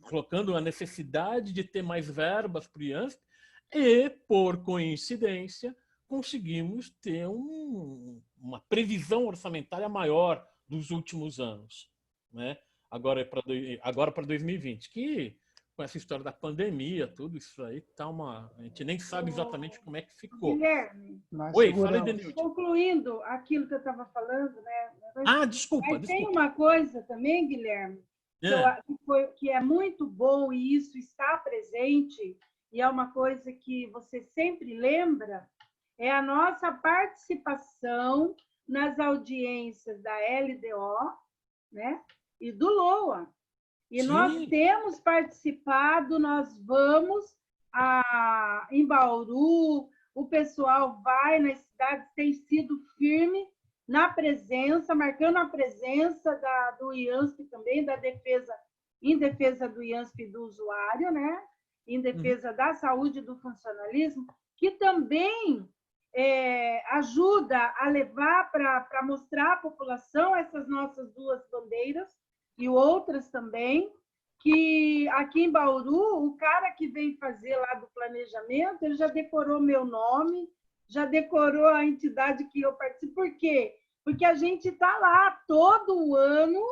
colocando a necessidade de ter mais verbas para o IANSP, e, por coincidência, conseguimos ter uma previsão orçamentária maior dos últimos anos, né? Agora para 2020, que com essa história da pandemia, tudo isso aí tá a gente nem sabe exatamente como é que ficou. Guilherme, oi, fala aí, Denilde. Concluindo aquilo que eu estava falando, né? Desculpa. Mas tem uma coisa também, Guilherme, que é muito bom e isso está presente, e é uma coisa que você sempre lembra, é a nossa participação nas audiências da LDO, né? E do LOA. E nós temos participado, nós vamos em Bauru, o pessoal vai nas cidades, tem sido firme na presença, marcando a presença do IANSP também, em defesa do IANSP e do usuário, né? Em defesa da saúde e do funcionalismo, que também ajuda a levar para mostrar à população essas nossas duas bandeiras, e outras também, que aqui em Bauru, o cara que vem fazer lá do planejamento, ele já decorou meu nome, já decorou a entidade que eu participo. Por quê? Porque a gente está lá todo ano,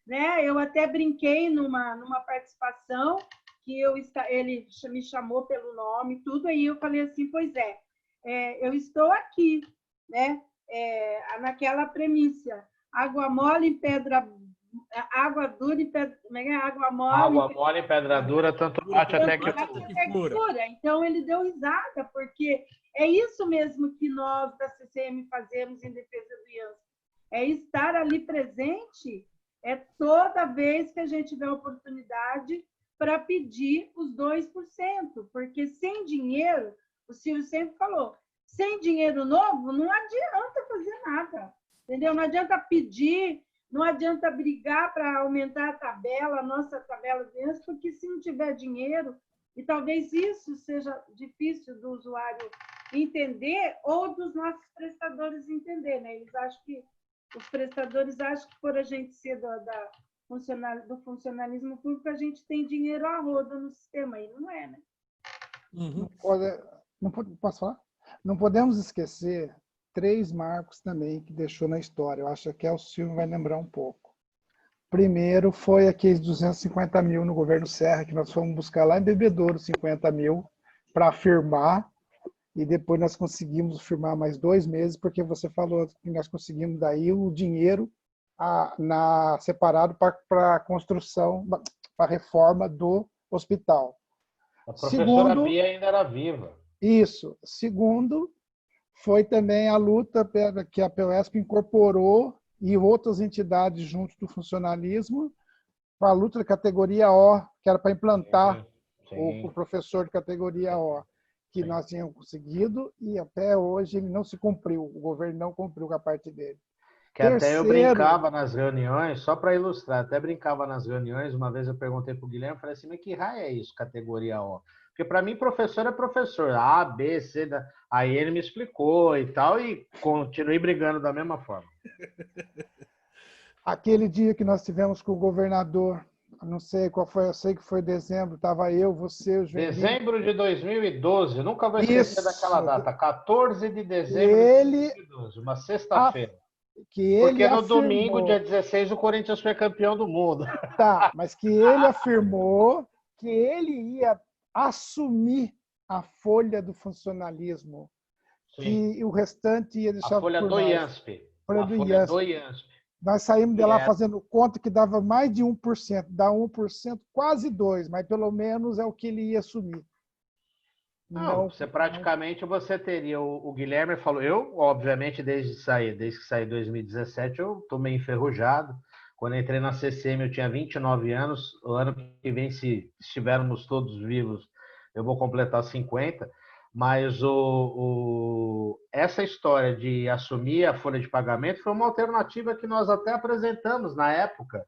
né? Eu até brinquei numa participação, que ele me chamou pelo nome, tudo, aí eu falei assim, pois eu estou aqui, né? Naquela premissa, água mole em pedra... Água dura e pedra... Água mole... Água mole em pedra dura, tanto bate até que fura. Então, ele deu risada, porque é isso mesmo que nós, da CCM, fazemos em defesa do IANSP. É estar ali presente toda vez que a gente tiver oportunidade para pedir os 2%, porque sem dinheiro, o Silvio sempre falou, sem dinheiro novo, não adianta fazer nada, entendeu? Não adianta pedir... Não adianta brigar para aumentar a tabela, a nossa tabela de IANSP, porque se não tiver dinheiro, e talvez isso seja difícil do usuário entender ou dos nossos prestadores entender, né? Eles acham que, os prestadores acham que por a gente ser do funcionalismo público, a gente tem dinheiro a roda no sistema, e não é, né? Posso falar? Não podemos esquecer 3 marcos também que deixou na história. Eu acho que o Silvio vai lembrar um pouco. Primeiro foi aqueles 250 mil no governo Serra, que nós fomos buscar lá em Bebedouro, 50 mil, para firmar, e depois nós conseguimos firmar mais 2 meses, porque você falou que nós conseguimos daí o dinheiro separado para a construção, para a reforma do hospital. A professora Bia ainda era viva. Isso. Segundo, foi também a luta que a POESP incorporou e outras entidades junto do funcionalismo para a luta da categoria O, que era para implantar o professor de categoria O, que nós tínhamos conseguido, e até hoje ele não se cumpriu, o governo não cumpriu com a parte dele. Até eu brincava nas reuniões, só para ilustrar, até brincava nas reuniões, uma vez eu perguntei para o Guilherme, falei assim, mas que raio é isso, categoria O? Porque para mim professor é professor, A, B, C, aí ele me explicou e tal, e continuei brigando da mesma forma. Aquele dia que nós tivemos com o governador, não sei qual foi, eu sei que foi dezembro, estava eu, você, o Joelito. Dezembro de 2012, nunca vou esquecer daquela data, 14 de dezembro de 2012, uma sexta-feira. Porque no domingo, dia 16, o Corinthians foi campeão do mundo. Tá, mas que ele afirmou que ele ia assumir a folha do funcionalismo. Sim. E o restante ia deixar por nós. A folha do IANSP. Nós saímos de lá fazendo conta que dava mais de 1%, dá 1%, quase 2%, mas pelo menos é o que ele ia assumir. Não, praticamente você teria, o Guilherme falou, eu, obviamente, desde que saí em 2017, eu estou meio enferrujado, Quando entrei na CCM, eu tinha 29 anos. O ano que vem, se estivermos todos vivos, eu vou completar 50. Mas essa história de assumir a folha de pagamento foi uma alternativa que nós até apresentamos na época,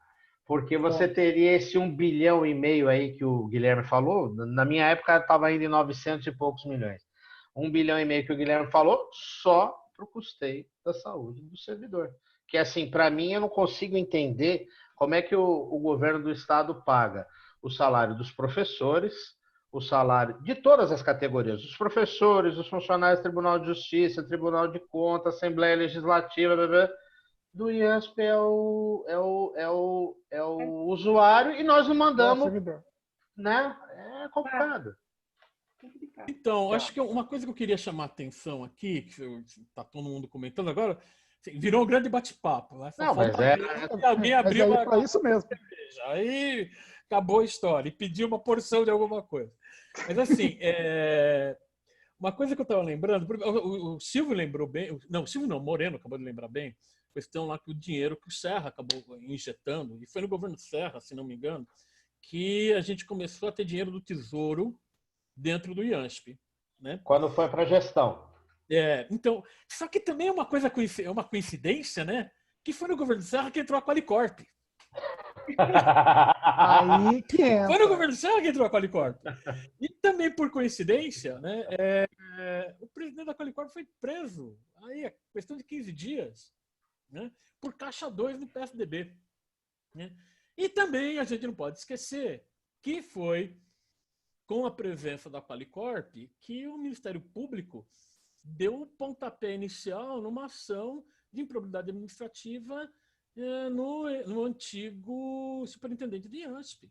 porque você teria esse 1,5 bilhão aí que o Guilherme falou. Na minha época, estava ainda em 900 e poucos milhões. 1,5 bilhão que o Guilherme falou, só para o custeio da saúde do servidor. Que, assim, para mim, eu não consigo entender como é que o governo do estado paga o salário dos professores, o salário de todas as categorias, dos professores, dos funcionários do Tribunal de Justiça, Tribunal de Contas, Assembleia Legislativa, do IASP é o usuário, e nós não mandamos, né? É complicado. Então, acho que uma coisa que eu queria chamar a atenção aqui, que está todo mundo comentando agora, virou um grande bate-papo. Né? Não, mas alguém abriu para isso mesmo. Aí acabou a história e pediu uma porção de alguma coisa. Mas assim, uma coisa que eu estava lembrando, o Silvio lembrou bem, não, o Silvio não, o Moreno acabou de lembrar bem, a questão lá que o dinheiro que o Serra acabou injetando, e foi no governo Serra, se não me engano, que a gente começou a ter dinheiro do Tesouro dentro do IANSP. Né? Quando foi para a gestão. Então, só que também é uma coincidência, né? Que foi no governo Serra que entrou a Qualicorp. Aí que entra. Foi no governo Serra que entrou a Qualicorp. E também por coincidência, né? O presidente da Qualicorp foi preso. Aí, questão de 15 dias, né? Por caixa 2 do PSDB. Né? E também a gente não pode esquecer que foi com a presença da Qualicorp que o Ministério Público deu um pontapé inicial numa ação de improbidade administrativa no antigo superintendente de IANSP.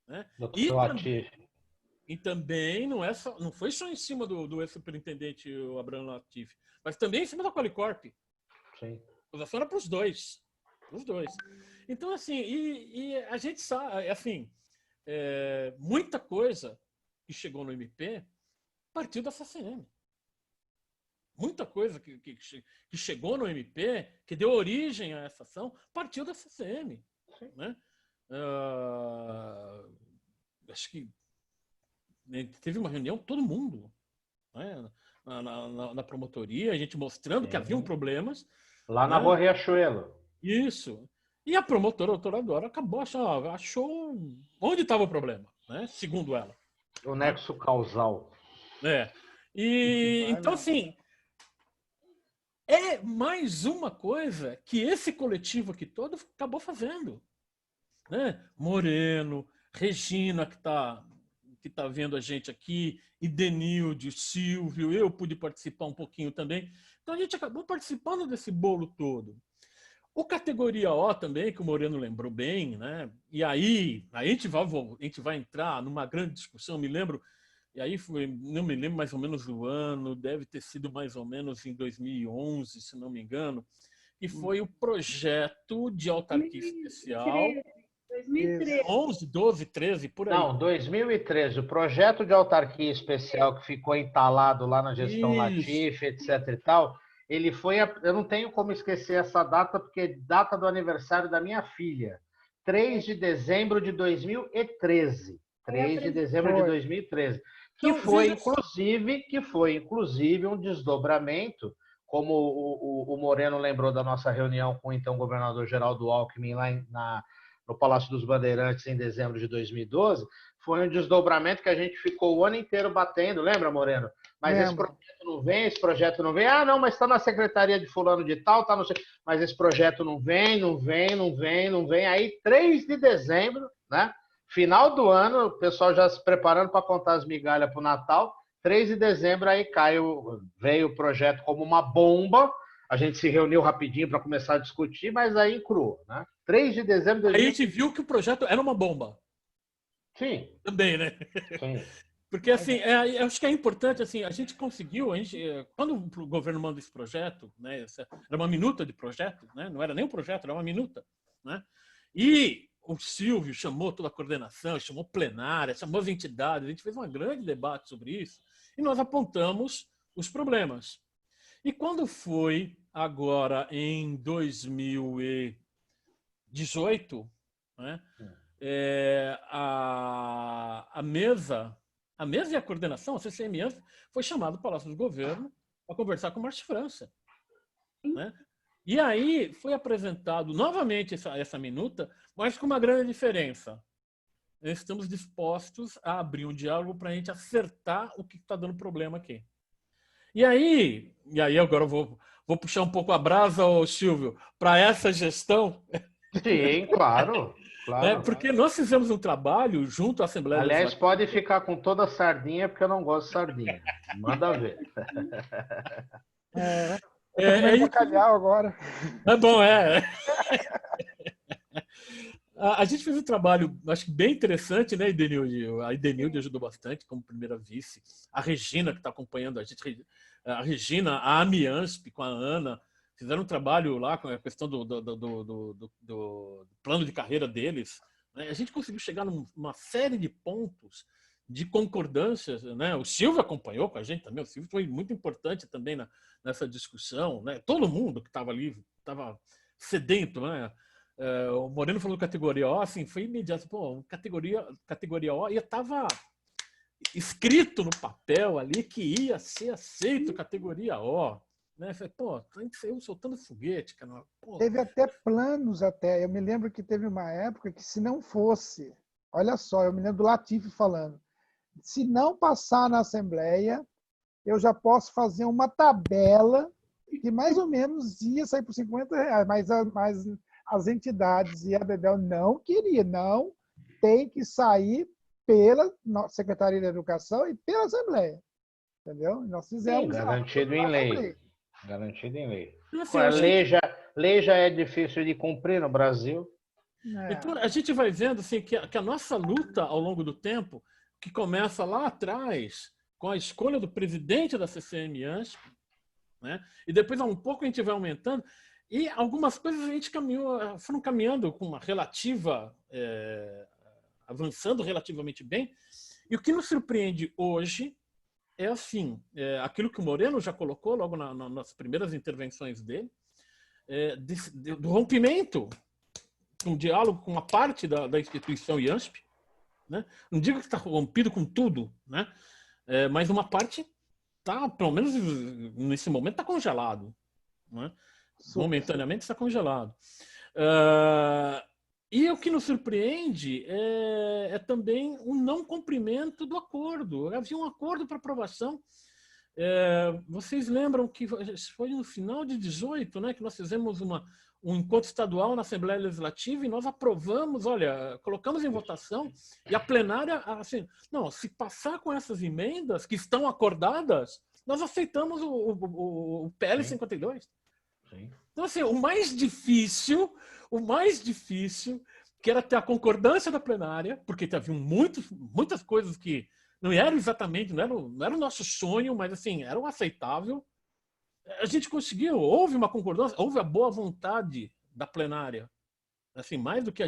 Né? E também não foi só em cima do ex-superintendente Abraham Latif, mas também em cima da Qualicorp. Sim. A ação era para os dois. Então, assim, e a gente sabe, assim, muita coisa que chegou no MP partiu da CCM. Muita coisa que chegou no MP, que deu origem a essa ação, partiu da CCM. Né? Acho que teve uma reunião, todo mundo, né? na promotoria, a gente mostrando que haviam problemas. Lá na Rua Riachuelo. Isso. E a promotora, a doutora Dora, acabou achou onde estava o problema, né? Segundo ela. O nexo causal. Então, assim, é mais uma coisa que esse coletivo aqui todo acabou fazendo. Né? Moreno, Regina, que tá vendo a gente aqui, e Denilde, Silvio, eu pude participar um pouquinho também. Então, a gente acabou participando desse bolo todo. O categoria O também, que o Moreno lembrou bem, né? E aí a gente vai entrar numa grande discussão, me lembro. E aí não me lembro mais ou menos o ano, deve ter sido mais ou menos em 2011, se não me engano, que foi o projeto de autarquia especial. 2013. 11, 12, 13, por aí. Não, 2013. O projeto de autarquia especial que ficou entalado lá na gestão Latif, etc e tal, ele foi... Eu não tenho como esquecer essa data, porque é data do aniversário da minha filha. 3 de dezembro de 2013. 3 de dezembro de 2013. Que foi, inclusive, um desdobramento, como o Moreno lembrou da nossa reunião com o então governador Geraldo Alckmin lá no Palácio dos Bandeirantes em dezembro de 2012, foi um desdobramento que a gente ficou o ano inteiro batendo, lembra, Moreno? Mas esse projeto não vem. Ah, não, mas está na secretaria de fulano de tal, tá no... Mas esse projeto não vem. Aí, 3 de dezembro, né? Final do ano, o pessoal já se preparando para contar as migalhas para o Natal. 3 de dezembro, aí veio o projeto como uma bomba. A gente se reuniu rapidinho para começar a discutir, mas aí cru, né? 3 de dezembro... Aí a gente viu que o projeto era uma bomba. Sim. Também, né? Sim. Porque, assim, eu acho que é importante, assim, a gente conseguiu, quando o governo manda esse projeto, né, era uma minuta de projeto, né, não era nem um projeto, era uma minuta, né, e o Silvio chamou toda a coordenação, chamou plenária, chamou as entidades, a gente fez um grande debate sobre isso, e nós apontamos os problemas. E quando foi agora em 2018, 18, né, a mesa e a coordenação, a CCM, foi chamada do Palácio do Governo para conversar com o Márcio França. Né? E aí foi apresentado novamente essa minuta, mas com uma grande diferença. Estamos dispostos a abrir um diálogo para a gente acertar o que está dando problema aqui. E aí agora eu vou puxar um pouco a brasa, ô Silvio, para essa gestão. Sim, claro. Porque nós fizemos um trabalho junto à Assembleia Legislativa. Pode ficar com toda a sardinha, porque eu não gosto de sardinha. Manda ver. Bacalhau agora. É bom, A gente fez um trabalho, acho que bem interessante, né, Idenilde? A Idenilde ajudou bastante como primeira vice. A Regina, que está acompanhando a gente, a Regina, a Amiansp com a Ana, fizeram um trabalho lá com a questão do plano de carreira deles. Né? A gente conseguiu chegar numa série de pontos de concordâncias. Né? O Silvio acompanhou com a gente também. O Silvio foi muito importante também nessa discussão. Né? Todo mundo que estava ali estava sedento, né? O Moreno falou categoria O, assim, foi imediato. Pô, categoria O, e estava escrito no papel ali que ia ser aceito categoria O. Né? Falei, pô, tem que ser eu soltando foguete, cara. Pô. Teve até planos, eu me lembro que teve uma época que se não fosse, olha só, eu me lembro do Latifi falando, se não passar na Assembleia, eu já posso fazer uma tabela que mais ou menos ia sair por R$50, mas as entidades e a Bebel não queria, não, tem que sair pela Secretaria da Educação e pela Assembleia. Entendeu? Nós fizemos. Sim, garantido em lei. Garantido em lei. Assim, a lei já é difícil de cumprir no Brasil. Então, a gente vai vendo assim, que a nossa luta ao longo do tempo, que começa lá atrás, com a escolha do presidente da CCM-ANSP, né? E depois, um pouco, a gente vai aumentando. E algumas coisas a gente foram caminhando com uma relativa, avançando relativamente bem. E o que nos surpreende hoje é assim, aquilo que o Moreno já colocou logo nas primeiras intervenções dele, do rompimento, um diálogo com uma parte da instituição IANSP, né? Não digo que está rompido com tudo, né? Mas uma parte está, pelo menos nesse momento, está congelado, né? Momentaneamente está congelado. E o que nos surpreende é também o não cumprimento do acordo. Havia um acordo para aprovação. Vocês lembram que foi no final de 18, né, que nós fizemos um encontro estadual na Assembleia Legislativa e nós aprovamos, olha, colocamos em votação e a plenária, assim, não, se passar com essas emendas que estão acordadas, nós aceitamos o PL 52. Sim. Então, assim, o mais difícil, que era ter a concordância da plenária, porque havia muitas coisas que não eram exatamente, não era o nosso sonho, mas assim, era o aceitável. A gente conseguiu, houve uma concordância, houve a boa vontade da plenária. Assim, mais do que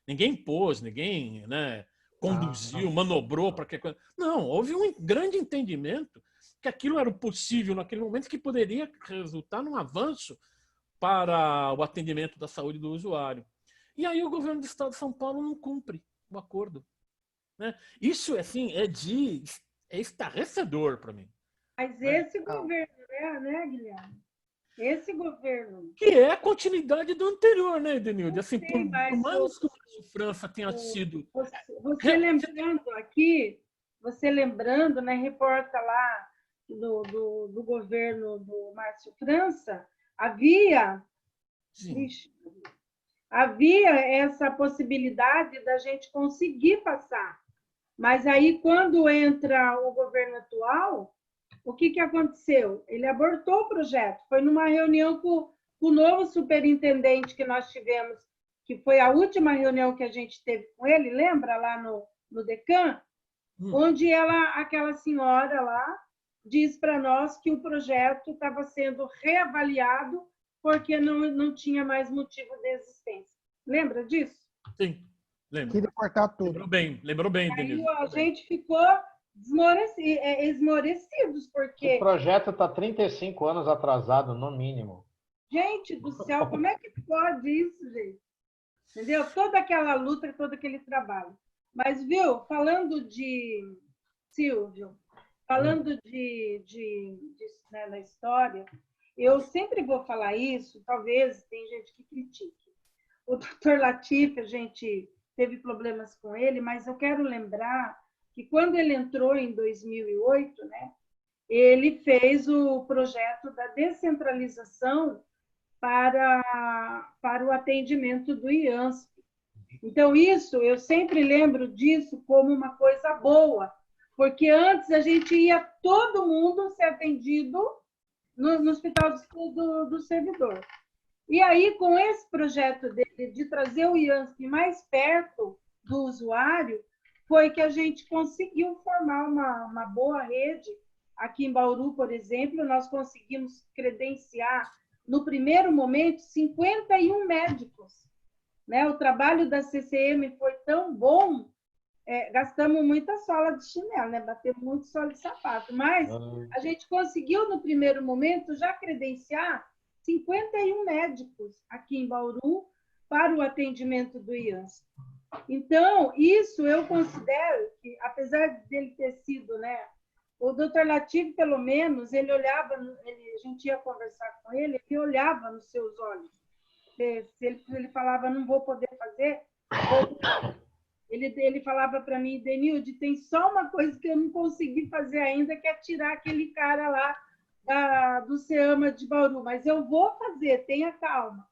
ninguém impôs, ninguém, né, conduziu, manobrou para que coisa. Não, houve um grande entendimento que aquilo era possível naquele momento, que poderia resultar num avanço para o atendimento da saúde do usuário. E aí o governo do Estado de São Paulo não cumpre o acordo. Né? Isso, assim, é estarrecedor para mim. Mas esse governo, né, Guilherme? Esse governo... Que é a continuidade do anterior, né, Edenilde? Assim, por mais que o Márcio França tenha sido... Você lembrando, né, reporta lá do governo do Márcio França, havia essa possibilidade da gente conseguir passar. Mas aí, quando entra o governo atual, o que aconteceu? Ele abortou o projeto. Foi numa reunião com o novo superintendente que nós tivemos, que foi a última reunião que a gente teve com ele, lembra? Lá no Decan, onde aquela senhora lá diz para nós que o projeto estava sendo reavaliado porque não tinha mais motivo de existência. Lembra disso? Sim, lembro. Queria cortar tudo. Lembrou bem, Denise. Aí a gente ficou esmorecidos, porque... O projeto está 35 anos atrasado, no mínimo. Gente do céu, como é que pode isso, gente? entendeu? Toda aquela luta, todo aquele trabalho. Mas, viu, falando de Silvio, falando né, da história, eu sempre vou falar isso, talvez tem gente que critique. O Dr. Latif, a gente teve problemas com ele, mas eu quero lembrar que quando ele entrou em 2008, né, ele fez o projeto da descentralização para o atendimento do IANSP. Então, isso, eu sempre lembro disso como uma coisa boa, porque antes a gente ia todo mundo ser atendido no hospital do servidor. E aí, com esse projeto dele de trazer o IANSP mais perto do usuário, foi que a gente conseguiu formar uma boa rede. Aqui em Bauru, por exemplo, nós conseguimos credenciar, no primeiro momento, 51 médicos. Né? O trabalho da CCM foi tão bom, gastamos muita sola de chinelo, né? Batemos muito sola de sapato, mas a gente conseguiu, no primeiro momento, já credenciar 51 médicos aqui em Bauru para o atendimento do IANSP. Então, isso eu considero que, apesar dele ter sido, né, o Dr. Latif, pelo menos, ele olhava, a gente ia conversar com ele, ele olhava nos seus olhos. Se ele falava, não vou poder fazer, ele falava para mim, Denilde, tem só uma coisa que eu não consegui fazer ainda, que é tirar aquele cara lá do SEAMA de Bauru, mas eu vou fazer, tenha calma.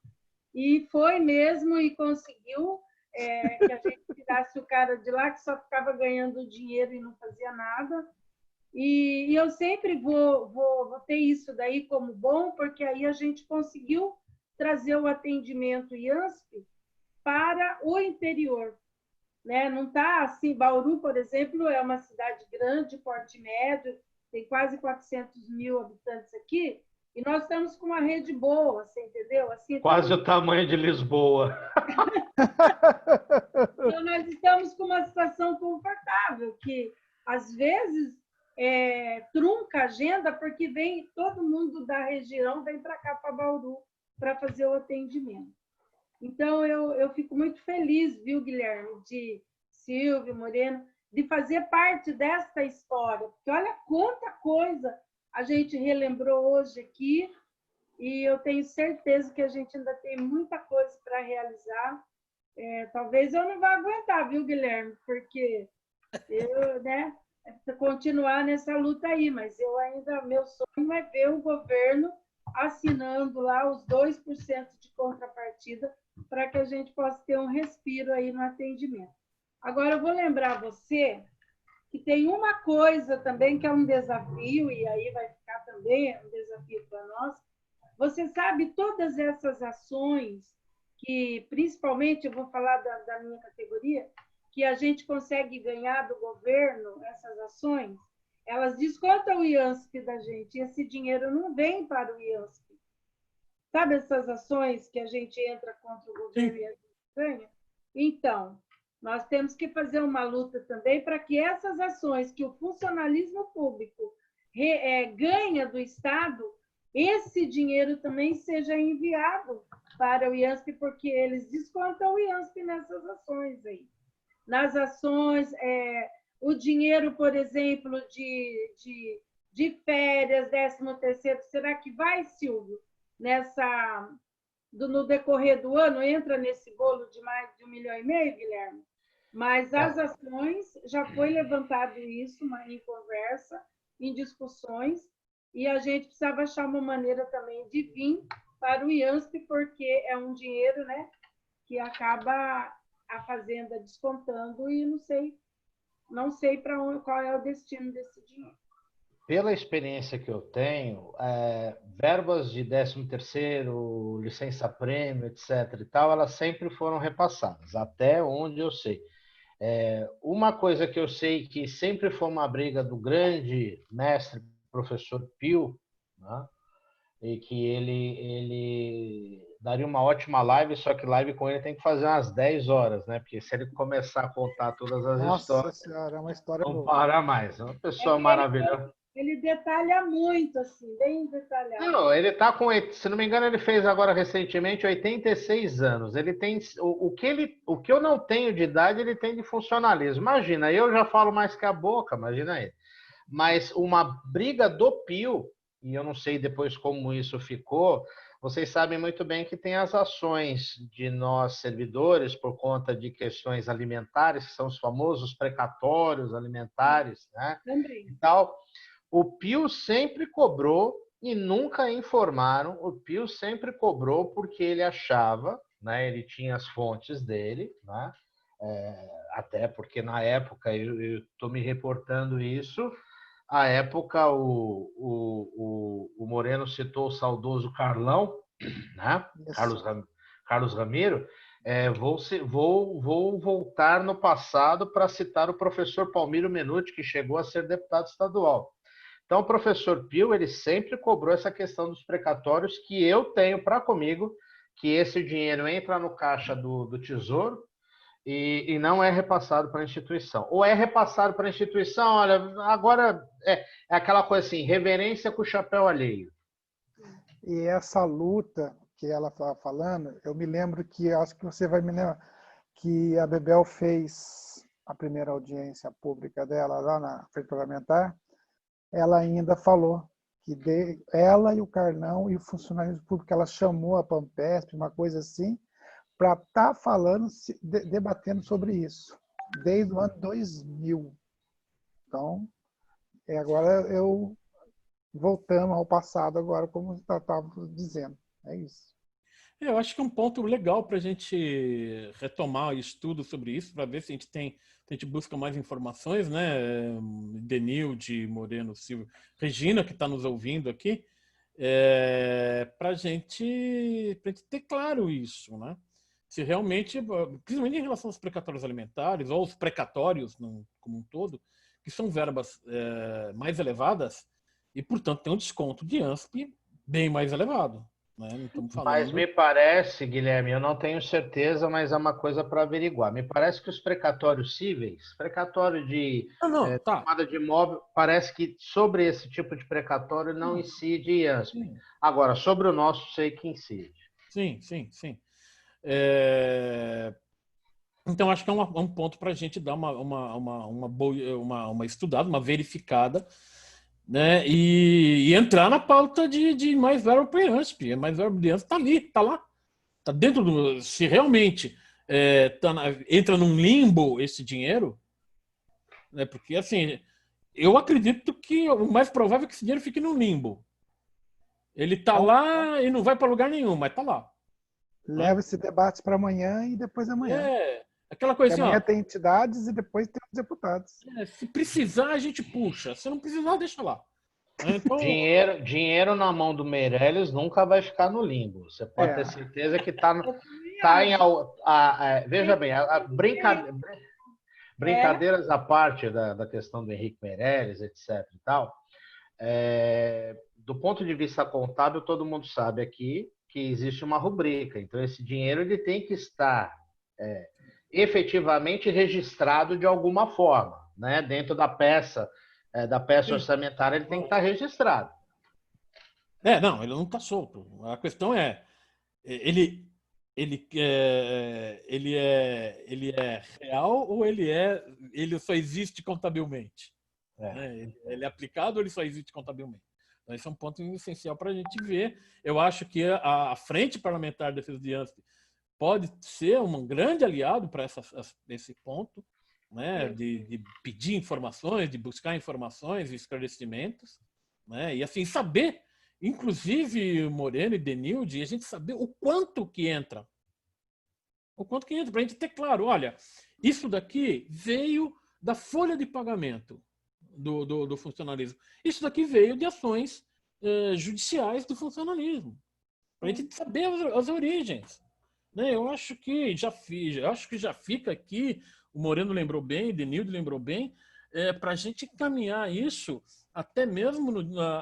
E foi mesmo, e conseguiu que a gente tirasse o cara de lá, que só ficava ganhando dinheiro e não fazia nada. E eu sempre vou ter isso daí como bom, porque aí a gente conseguiu trazer o atendimento IANSP para o interior. Né? Não está assim, Bauru, por exemplo, é uma cidade grande, porte médio, tem quase 400 mil habitantes aqui, e nós estamos com uma rede boa, você entendeu? Assim, quase o tamanho de Lisboa. Então, nós estamos com uma situação confortável, que às vezes trunca a agenda, porque vem todo mundo da região, vem para cá, para Bauru, para fazer o atendimento. Então, eu fico muito feliz, viu, Guilherme, de Silvio Moreno, de fazer parte desta história, porque olha quanta coisa a gente relembrou hoje aqui, e eu tenho certeza que a gente ainda tem muita coisa para realizar. Talvez eu não vá aguentar, viu, Guilherme, porque eu, né, continuar nessa luta aí, mas eu ainda, meu sonho é ver o governo assinando lá os 2% de contrapartida para que a gente possa ter um respiro aí no atendimento. Agora, eu vou lembrar você que tem uma coisa também que é um desafio, e aí vai ficar também um desafio para nós. Você sabe todas essas ações que, principalmente, eu vou falar da minha categoria, que a gente consegue ganhar do governo, essas ações, elas descontam o IANSP da gente, e esse dinheiro não vem para o IANSP. Sabe essas ações que a gente entra contra o governo e a gente ganha? Então, nós temos que fazer uma luta também para que essas ações que o funcionalismo público ganha do Estado, esse dinheiro também seja enviado para o IANSP, porque eles descontam o IANSP nessas ações aí. Nas ações, o dinheiro, por exemplo, de férias, 13º, será que vai, Silvio, no decorrer do ano, entra nesse bolo de mais de 1,5 milhão, Guilherme? Mas as ações, já foi levantado isso em conversa, em discussões, e a gente precisava achar uma maneira também de vir para o IANSP, porque é um dinheiro, né, que acaba a Fazenda descontando e não sei qual é o destino desse dinheiro. Pela experiência que eu tenho, verbas de 13º, licença-prêmio, etc. e tal, elas sempre foram repassadas, até onde eu sei. Uma coisa que eu sei que sempre foi uma briga do grande mestre, professor Pio, né? E que ele daria uma ótima live, só que live com ele tem que fazer umas 10 horas, né? Porque se ele começar a contar todas as histórias, Senhora, é uma história não boa. para mais. É uma pessoa maravilhosa. Ele detalha muito, assim, bem detalhado. Não, ele está com, se não me engano, ele fez agora recentemente 86 anos. Ele tem o que eu não tenho de idade, ele tem de funcionalismo. Imagina, eu já falo mais que a boca, imagina ele. Mas uma briga do Pio, e eu não sei depois como isso ficou, vocês sabem muito bem que tem as ações de nós servidores por conta de questões alimentares, que são os famosos precatórios alimentares, né? Também. E tal. O Pio sempre cobrou e nunca informaram. O Pio sempre cobrou porque ele achava, né? Ele tinha as fontes dele, né? Até porque na época, eu estou me reportando isso, a época o Moreno citou o saudoso Carlão, né? Carlos Ramiro. Vou voltar no passado para citar o professor Palmiro Menuti, que chegou a ser deputado estadual. Então, o professor Pio, ele sempre cobrou essa questão dos precatórios, que eu tenho para comigo, que esse dinheiro entra no caixa do Tesouro e não é repassado para a instituição. Ou é repassado para a instituição, olha, agora é aquela coisa assim, reverência com o chapéu alheio. E essa luta que ela estava falando, eu me lembro que, acho que você vai me lembrar, que a Bebel fez a primeira audiência pública dela lá na frente parlamentar. Ela ainda falou que ela e o Carlão e o funcionalismo público, ela chamou a Pampesp, uma coisa assim, para estar falando, debatendo sobre isso, desde o ano 2000. Então, agora eu voltando ao passado, agora, como eu estava dizendo. É isso. Eu acho que é um ponto legal para a gente retomar o estudo sobre isso, para ver se a gente busca mais informações, né? Denilde, Moreno, Silvio, Regina, que está nos ouvindo aqui, para a gente ter claro isso, né? Se realmente, principalmente em relação aos precatórios alimentares, ou os precatórios como um todo, que são verbas mais elevadas e, portanto, tem um desconto de ANSP bem mais elevado. Né? Não estamos falando... Mas me parece, Guilherme, eu não tenho certeza, mas é uma coisa para averiguar. Me parece que os precatórios cíveis, precatório de tomada de imóvel, parece que sobre esse tipo de precatório não incide IANSP. Agora, sobre o nosso, sei que incide. Sim. Então, acho que é um ponto para a gente dar uma estudada, uma verificada, né? E entrar na pauta de mais verba para o IANSP. Mais verba do IANSP está ali, está lá. Está dentro do... Se realmente entra num limbo esse dinheiro, né? Porque, assim, eu acredito que o mais provável é que esse dinheiro fique num limbo. Ele está lá e não vai para lugar nenhum, mas está lá. Leva esse debate para amanhã e depois amanhã. Aquela coisa assim, amanhã tem entidades e depois tem os deputados. Se precisar, a gente puxa. Se não precisar, deixa lá. Então... Dinheiro na mão do Meirelles nunca vai ficar no limbo. Você pode ter certeza que está em... veja bem, brincadeiras à parte da questão do Henrique Meirelles, etc. e tal, do ponto de vista contábil, todo mundo sabe aqui que existe uma rubrica. Então, esse dinheiro ele tem que estar efetivamente registrado de alguma forma, né? Dentro da peça orçamentária, ele tem que estar registrado. Não, ele não está solto. A questão é, ele é real ou ele só existe contabilmente? Ele é aplicado ou ele só existe contabilmente? Então, esse é um ponto essencial para a gente ver. Eu acho que a Frente Parlamentar de Defesa de ANSP pode ser um grande aliado para esse ponto, né? De pedir informações, de buscar informações e esclarecimentos, né? E assim, saber, inclusive Moreno e Denilde, a gente saber o quanto que entra. Para a gente ter claro, olha, isso daqui veio da folha de pagamento do funcionalismo. Isso daqui veio de ações judiciais do funcionalismo. Para a gente saber as origens. Né? Eu acho que já fica aqui, o Moreno lembrou bem, o Denilde lembrou bem, para a gente encaminhar isso até mesmo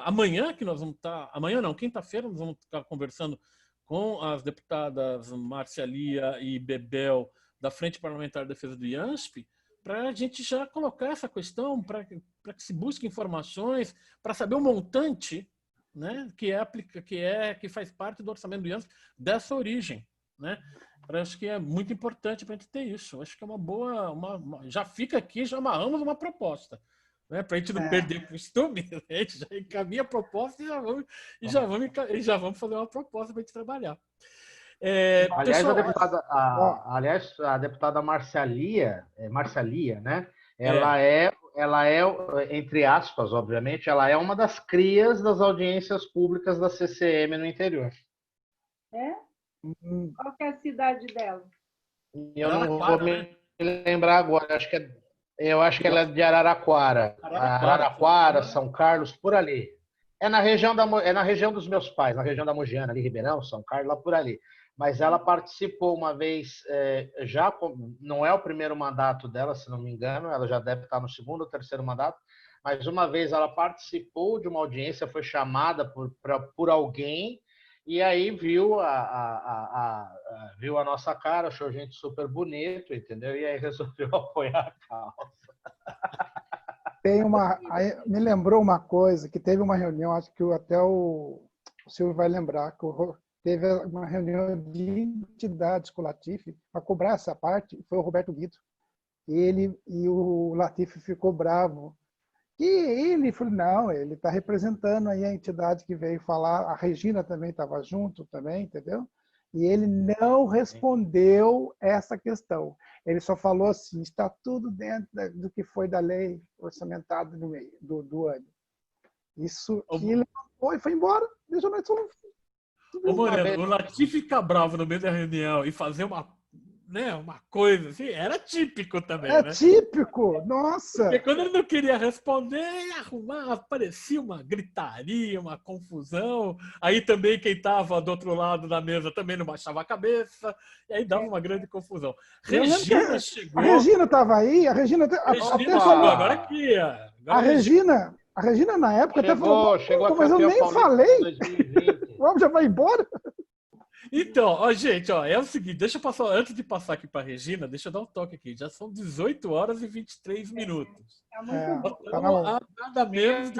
amanhã, que nós vamos estar... Amanhã não, quinta-feira, nós vamos estar conversando com as deputadas Márcia Lia e Bebel, da Frente Parlamentar de Defesa do IANSP, para a gente já colocar essa questão, para que se busque informações, para saber o montante, né, que faz parte do orçamento do IANSP dessa origem, né? Eu acho que é muito importante para a gente ter isso. Eu acho que é uma boa... já fica aqui, já amarramos uma proposta, né? Para a gente não perder o costume, né? A gente já encaminha a proposta e já vamos fazer uma proposta para a gente trabalhar. Aliás, pessoal, a deputada Marcialia, né? Ela é, entre aspas, obviamente, ela é uma das crias das audiências públicas da CCM no interior. É? Qual que é a cidade dela? Eu não vou me lembrar agora. Eu acho que ela é de Araraquara. Araraquara, São Carlos, por ali. É na região dos meus pais, na região da Mogiana, ali, Ribeirão, São Carlos, lá por ali. Mas ela participou uma vez, não é o primeiro mandato dela, se não me engano, ela já deve estar no segundo ou terceiro mandato, mas uma vez ela participou de uma audiência, foi chamada por alguém, e aí viu a nossa cara, achou a gente super bonito, entendeu? E aí resolveu apoiar a causa. Me lembrou uma coisa, que teve uma reunião, acho que até o Silvio vai lembrar, que teve uma reunião de entidades com o Latifi para cobrar essa parte, foi o Roberto Guido. E o Latifi ficou bravo. E ele falou, não, ele está representando aí a entidade que veio falar, a Regina também estava junto, também, entendeu? E ele não respondeu essa questão. Ele só falou assim, está tudo dentro do que foi da lei orçamentada no meio do ano. Isso, e ele foi embora, deixou nós só. Ô, Moreno, o Latifi ficar bravo no meio da reunião e fazer uma coisa assim, era típico também, né? Típico, nossa! Porque quando ele não queria responder, parecia uma gritaria, uma confusão. Aí também quem estava do outro lado da mesa também não baixava a cabeça, e aí dava uma grande confusão. Regina chegou... A Regina estava aí, a Regina chegou agora aqui. A Regina, na época até falou, mas eu nem falei. O homem já vai embora? Então, gente, é o seguinte, deixa eu passar, antes de passar aqui para a Regina, deixa eu dar um toque aqui. Já são 18 horas e 23 minutos. Nada menos de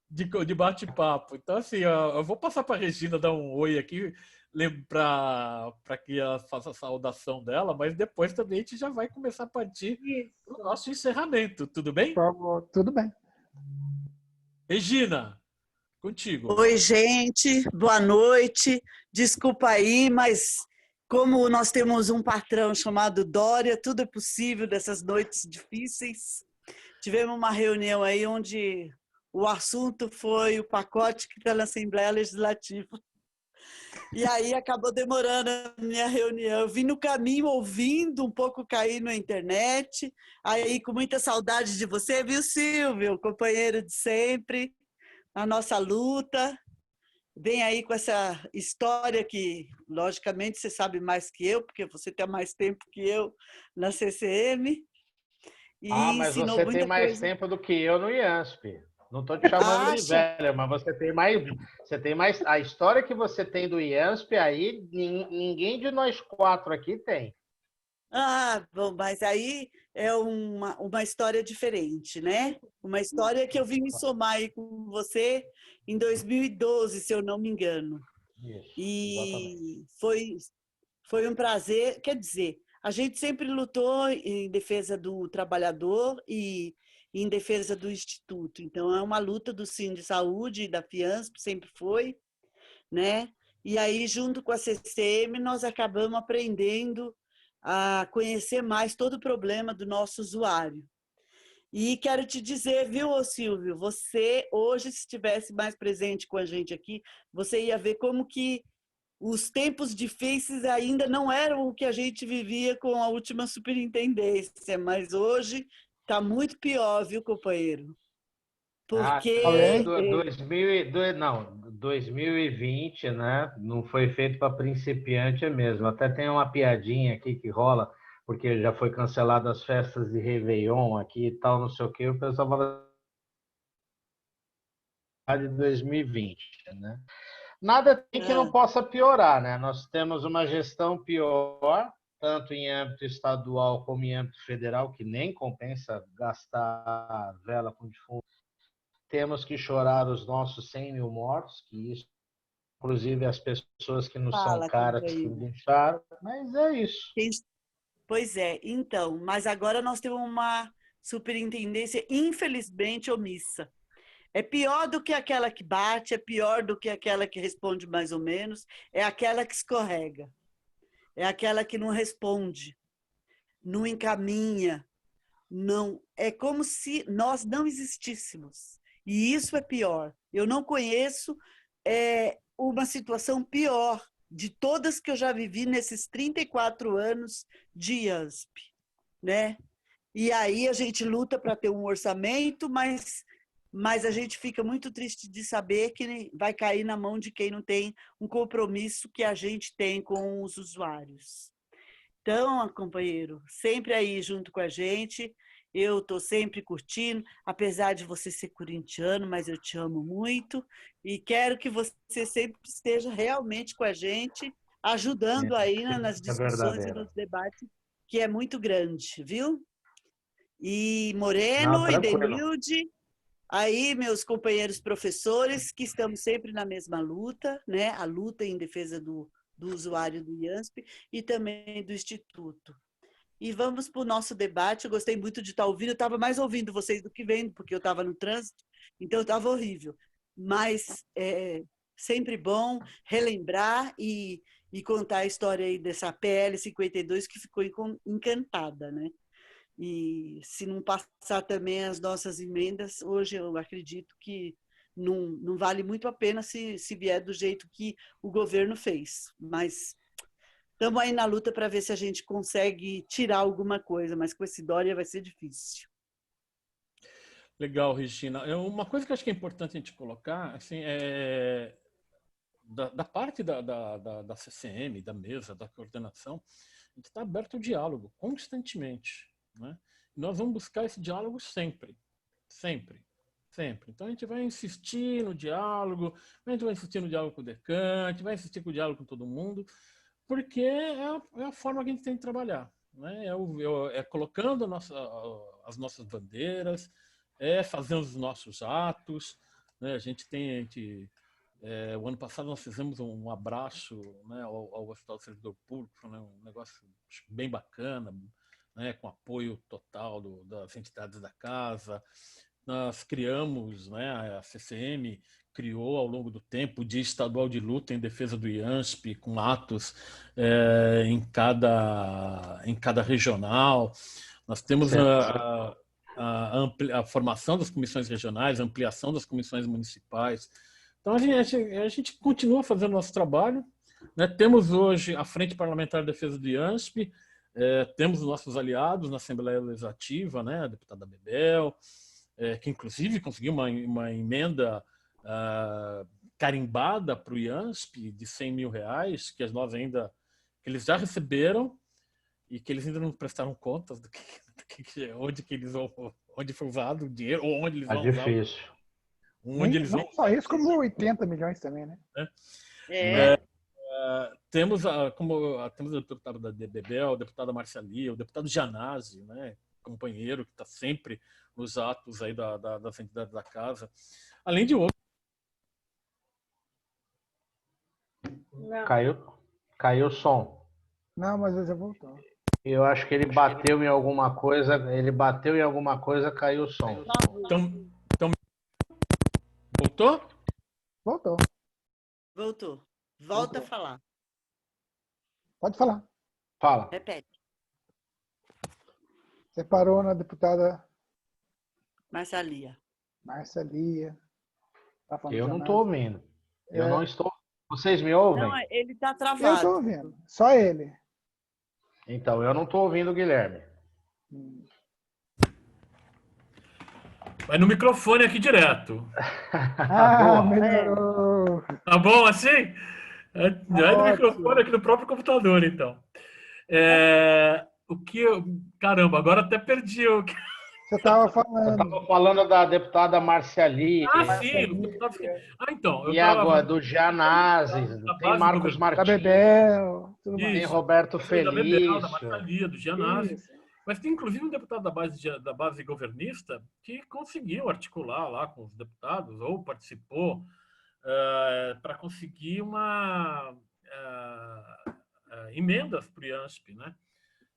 10 de bate-papo. Então, assim, eu vou passar para a Regina dar um oi aqui, para que ela faça a saudação dela, mas depois também a gente já vai começar a partir para o nosso encerramento. Tudo bem? Por favor, tudo bem. Regina, contigo. Oi, gente, boa noite. Desculpa aí, mas como nós temos um patrão chamado Dória, tudo é possível dessas noites difíceis. Tivemos uma reunião aí onde o assunto foi o pacote que está na Assembleia Legislativa. E aí acabou demorando a minha reunião. Eu vim no caminho ouvindo, um pouco cair na internet. Aí com muita saudade de você, viu, Silvio? Companheiro de sempre. A nossa luta, vem aí com essa história que, logicamente, você sabe mais que eu, porque você tem mais tempo que eu na CCM. Mas você tem mais tempo do que eu no IANSP. Não estou te chamando de velha, mas você tem mais. A história que você tem do IANSP aí, ninguém de nós quatro aqui tem. Bom, mas aí é uma história diferente, né? Uma história que eu vim me somar aí com você em 2012, se eu não me engano. Isso, e foi um prazer. Quer dizer, a gente sempre lutou em defesa do trabalhador e em defesa do Instituto. Então, é uma luta do Sindisaúde e da Fiansp, sempre foi, né? E aí, junto com a CCM, nós acabamos aprendendo a conhecer mais todo o problema do nosso usuário. E quero te dizer, viu, Silvio, você hoje, se estivesse mais presente com a gente aqui, você ia ver como que os tempos difíceis ainda não eram o que a gente vivia com a última superintendência, mas hoje está muito pior, viu, companheiro? Porque... 2020, né? Não foi feito para principiante mesmo. Até tem uma piadinha aqui que rola, porque já foi cancelado as festas de Réveillon aqui e tal, não sei o que, o pessoal fala de 2020, né? Nada tem que não possa piorar, né? Nós temos uma gestão pior, tanto em âmbito estadual como em âmbito federal, que nem compensa gastar vela com defunto. Temos que chorar os nossos 100 mil mortos, que isso, inclusive as pessoas que não são Fala, caras que companheiro. deixaram, mas é isso. Pois é, então, mas agora nós temos uma superintendência, infelizmente, omissa. É pior do que aquela que bate, é pior do que aquela que responde mais ou menos, é aquela que escorrega, é aquela que não responde, não encaminha, não. É como se nós não existíssemos. E isso é pior. Eu não conheço uma situação pior de todas que eu já vivi nesses 34 anos de IANSP, né? E aí a gente luta para ter um orçamento, mas a gente fica muito triste de saber que vai cair na mão de quem não tem um compromisso que a gente tem com os usuários. Então, companheiro, sempre aí junto com a gente, eu estou sempre curtindo, apesar de você ser corintiano, mas eu te amo muito e quero que você sempre esteja realmente com a gente, ajudando aí nas discussões e nos debates, que é muito grande, viu? E Moreno e Denilde, aí meus companheiros professores, que estamos sempre na mesma luta, né? A luta em defesa do usuário do IANSP e também do Instituto. E vamos para o nosso debate. Eu gostei muito de estar ouvindo. Eu estava mais ouvindo vocês do que vendo, porque eu estava no trânsito, então estava horrível. Mas é sempre bom relembrar e contar a história aí dessa PL 52 que ficou encantada, né? E se não passar também as nossas emendas, hoje eu acredito que não vale muito a pena se vier do jeito que o governo fez. Mas estamos aí na luta para ver se a gente consegue tirar alguma coisa, mas com esse Dória vai ser difícil. Legal, Regina. Uma coisa que eu acho que é importante a gente colocar, assim, da parte da CCM, da mesa, da coordenação, a gente está aberto ao diálogo constantemente, né? E nós vamos buscar esse diálogo sempre, sempre, sempre. Então a gente vai insistir no diálogo, a gente vai insistir no diálogo com o decano, a gente vai insistir com o diálogo com todo mundo, porque é a forma que a gente tem de trabalhar, né? É colocando as nossas bandeiras, fazendo os nossos atos, né? O ano passado nós fizemos um abraço, né, ao Hospital do Servidor Público, né, um negócio bem bacana, né, com apoio total das entidades da casa. Nós criamos, né, a CCM criou ao longo do tempo o Dia Estadual de Luta em Defesa do IANSP, com atos em cada regional. Nós temos a formação das comissões regionais, a ampliação das comissões municipais. Então, a gente continua fazendo nosso trabalho, né? Temos hoje a Frente Parlamentar de Defesa do IANSP, temos os nossos aliados na Assembleia Legislativa, né? A deputada Bebel, que inclusive conseguiu uma emenda carimbada para o IANSP de R$100 mil, que eles já receberam e que eles ainda não prestaram contas onde foi usado o dinheiro, ou onde eles vão usar. Difícil. Não só isso, como 80 milhões também, né? Temos a deputada da Bebel, a deputada Marcialia, o deputado Janazzi, né, companheiro que está sempre nos atos aí das entidades da casa, além de outros. Caiu o som. Não, mas ele já voltou. Eu acho que ele bateu em alguma coisa, caiu o som. Então, voltou? Voltou. Volta a falar. Pode falar. Fala. Repete. Você parou na deputada Marcialia. Tá Eu não estou ouvindo. Eu não estou. Vocês me ouvem? Não, ele está travado. Eu estou ouvindo. Só ele. Então, eu não estou ouvindo o Guilherme. Vai no microfone aqui direto. Melhorou. Tá bom assim? Vai no microfone aqui no próprio computador, então. Caramba, agora até perdi o que você estava falando. Eu estava falando da deputada Marcialia. Então. E agora, do Janazzi, tem Marcos Martins. Da Bebel. tudo Tem mais. Roberto Da Felício. Bebel, da Marcalia, do Gianazzi. Isso. Mas tem, inclusive, um deputado da base governista que conseguiu articular lá com os deputados, ou participou, para conseguir emendas para o IANSP, né?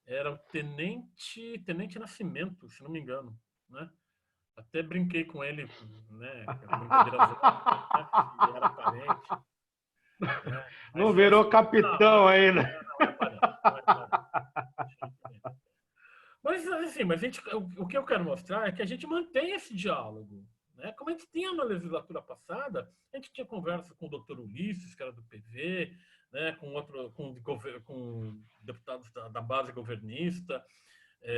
Era o Tenente Nascimento, se não me engano, né? Até brinquei com ele, né? Brincadeira né? Ele era parente. Né? Não virou capitão ainda. Não é parente. Não é parente. Mas, assim, o que eu quero mostrar é que a gente mantém esse diálogo. Né? Como a gente tinha na legislatura passada, a gente tinha conversa com o doutor Ulisses, que era do PV, né? com deputados da base governista.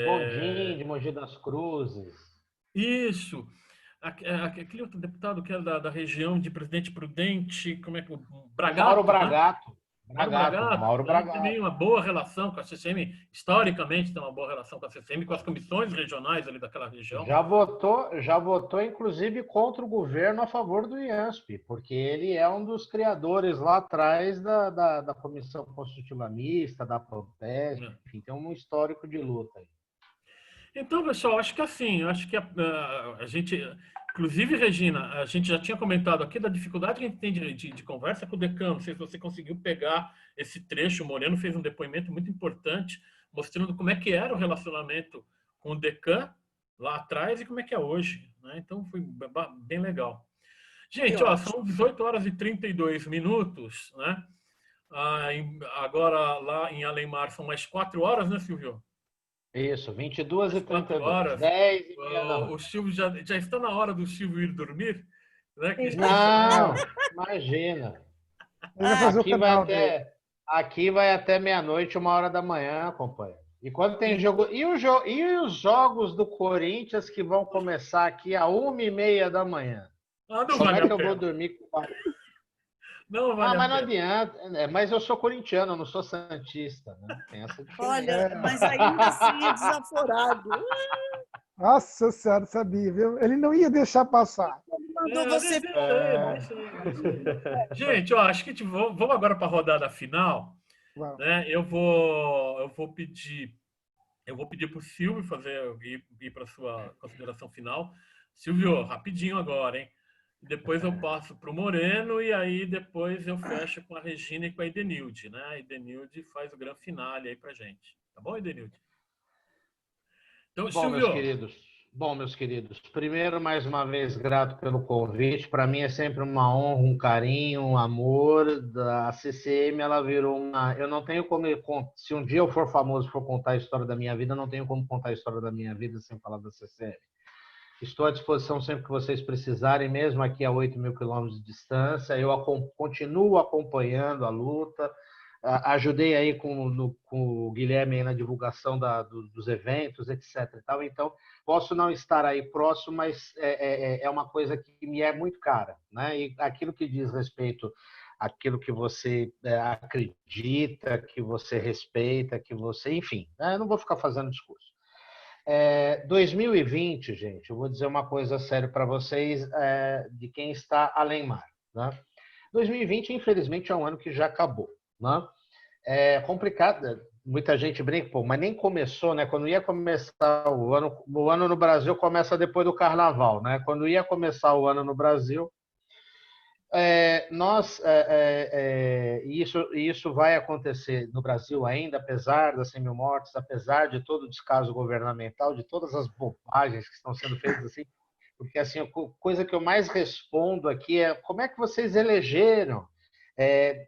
Gondim, de Mogi das Cruzes. Isso. Aquele outro deputado que era da região de Presidente Prudente, como é que Bragato, Mauro né? Bragato. Mauro Bragato tem uma boa relação com a CCM, historicamente tem uma boa relação com a CCM, com as comissões regionais ali daquela região. Já votou, inclusive, contra o governo a favor do IANSP, porque ele é um dos criadores lá atrás da Comissão Consultiva Mista, da Proteste, enfim, tem um histórico de luta aí. Então, pessoal, acho que assim, acho que a gente, inclusive, Regina, a gente já tinha comentado aqui da dificuldade que a gente tem de conversa com o decano. Não sei se você conseguiu pegar esse trecho. O Moreno fez um depoimento muito importante, mostrando como é que era o relacionamento com o decano lá atrás e como é que é hoje. Né? Então, foi bem legal. Gente, ó, são 18 horas e 32 minutos. Né? Agora, lá em Alemar, são mais 4 horas, né, Silvio? Isso, 22h32. Horas. 10h30. O Silvio já está na hora do Silvio ir dormir? Né? Não, imagina. Ele vai fazer Aqui o canal aqui vai até meia-noite, 1h da manhã, companheiro. E quando tem jogo. E os jogos do Corinthians que vão começar aqui a 1h30 da manhã? Não Como vale é que a eu vou pena. dormir com Não vale mas a não pena. adianta. Mas eu sou corintiano, eu não sou santista, né? Tem essa diferença. Olha, mas ainda assim é desaforado. Nossa Senhora, sabia, viu? Ele não ia deixar passar. Mandou você. Deixa aí. Gente, ó, acho que vamos agora para a rodada final. Né? Eu vou pedir para o Silvio ir para a sua consideração final. Silvio, rapidinho agora, hein? Depois eu passo para o Moreno e aí depois eu fecho com a Regina e com a Edenilde, né? A Edenilde faz o grande finale aí para gente. Tá bom, Edenilde? Então, Bom, Silvio. meus queridos, primeiro, mais uma vez, grato pelo convite. Para mim é sempre uma honra, um carinho, um amor. A CCM, ela virou uma... Eu não tenho como... Se um dia eu for famoso, for contar a história da minha vida, eu não tenho como contar a história da minha vida sem falar da CCM. Estou à disposição sempre que vocês precisarem, mesmo aqui a 8.000 quilômetros de distância. Eu continuo acompanhando a luta. Ajudei aí com o Guilherme aí na divulgação dos eventos, etc. E tal. Então, posso não estar aí próximo, mas é uma coisa que me é muito cara. Né? E aquilo que diz respeito àquilo que você acredita, que você respeita, que você... Enfim, eu não vou ficar fazendo discurso. 2020, gente, eu vou dizer uma coisa séria para vocês, de quem está além mar. Né? 2020, infelizmente, é um ano que já acabou. Né? É complicado, muita gente brinca, pô, mas nem começou, né? Quando ia começar o ano no Brasil começa depois do Carnaval, né? Quando ia começar o ano no Brasil, isso vai acontecer no Brasil ainda, apesar das 100.000 mortes, apesar de todo o descaso governamental, de todas as bobagens que estão sendo feitas, assim, porque assim, a coisa que eu mais respondo aqui é como é que vocês elegeram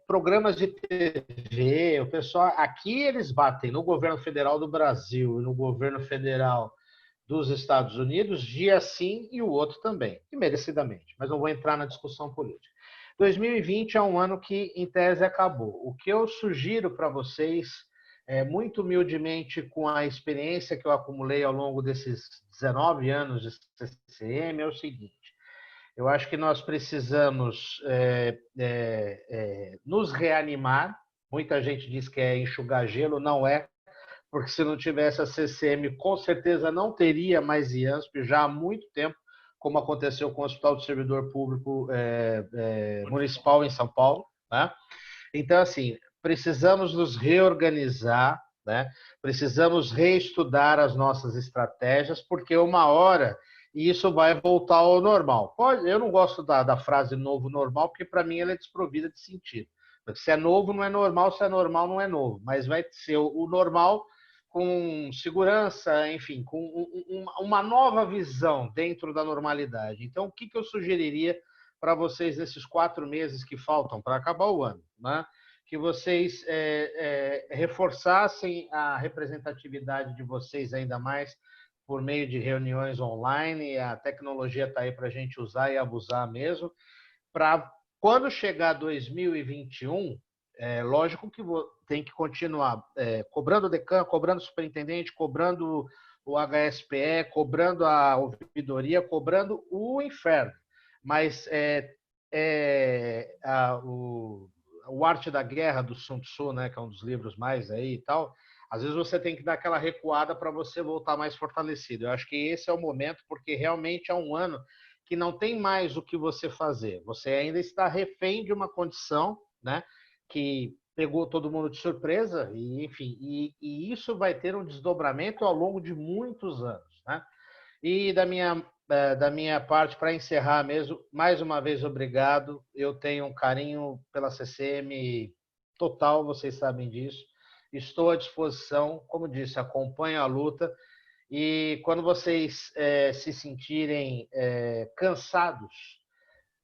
programas de TV, o pessoal, aqui eles batem no governo federal do Brasil e no governo federal dos Estados Unidos, dia sim e o outro também, e merecidamente, mas não vou entrar na discussão política. 2020 é um ano que, em tese, acabou. O que eu sugiro para vocês, muito humildemente, com a experiência que eu acumulei ao longo desses 19 anos de CCM, é o seguinte: eu acho que nós precisamos nos reanimar. Muita gente diz que é enxugar gelo, não é, porque se não tivesse a CCM, com certeza não teria mais IANSP já há muito tempo, como aconteceu com o Hospital do Servidor Público Municipal em São Paulo. Né? Então, assim, precisamos nos reorganizar, né? Precisamos reestudar as nossas estratégias, porque uma hora isso vai voltar ao normal. Eu não gosto da frase novo normal, porque para mim ela é desprovida de sentido. Se é novo, não é normal, se é normal, não é novo. Mas vai ser o normal com segurança, enfim, com uma nova visão dentro da normalidade. Então, o que eu sugeriria para vocês nesses 4 meses que faltam para acabar o ano, né? Que vocês reforçassem a representatividade de vocês ainda mais por meio de reuniões online. A tecnologia está aí para a gente usar e abusar mesmo. Para quando chegar 2021, lógico que tem que continuar cobrando o decano, cobrando o superintendente, cobrando o HSPE, cobrando a ouvidoria, cobrando o inferno. Mas o Arte da Guerra, do Sun Tzu, né, que é um dos livros mais aí e tal, às vezes você tem que dar aquela recuada para você voltar mais fortalecido. Eu acho que esse é o momento, porque realmente é um ano que não tem mais o que você fazer. Você ainda está refém de uma condição, né, que pegou todo mundo de surpresa, e, enfim, e isso vai ter um desdobramento ao longo de muitos anos, né? E da minha parte, para encerrar mesmo, mais uma vez, obrigado. Eu tenho um carinho pela CCM total, vocês sabem disso. Estou à disposição, como disse, acompanho a luta. E quando vocês se sentirem cansados,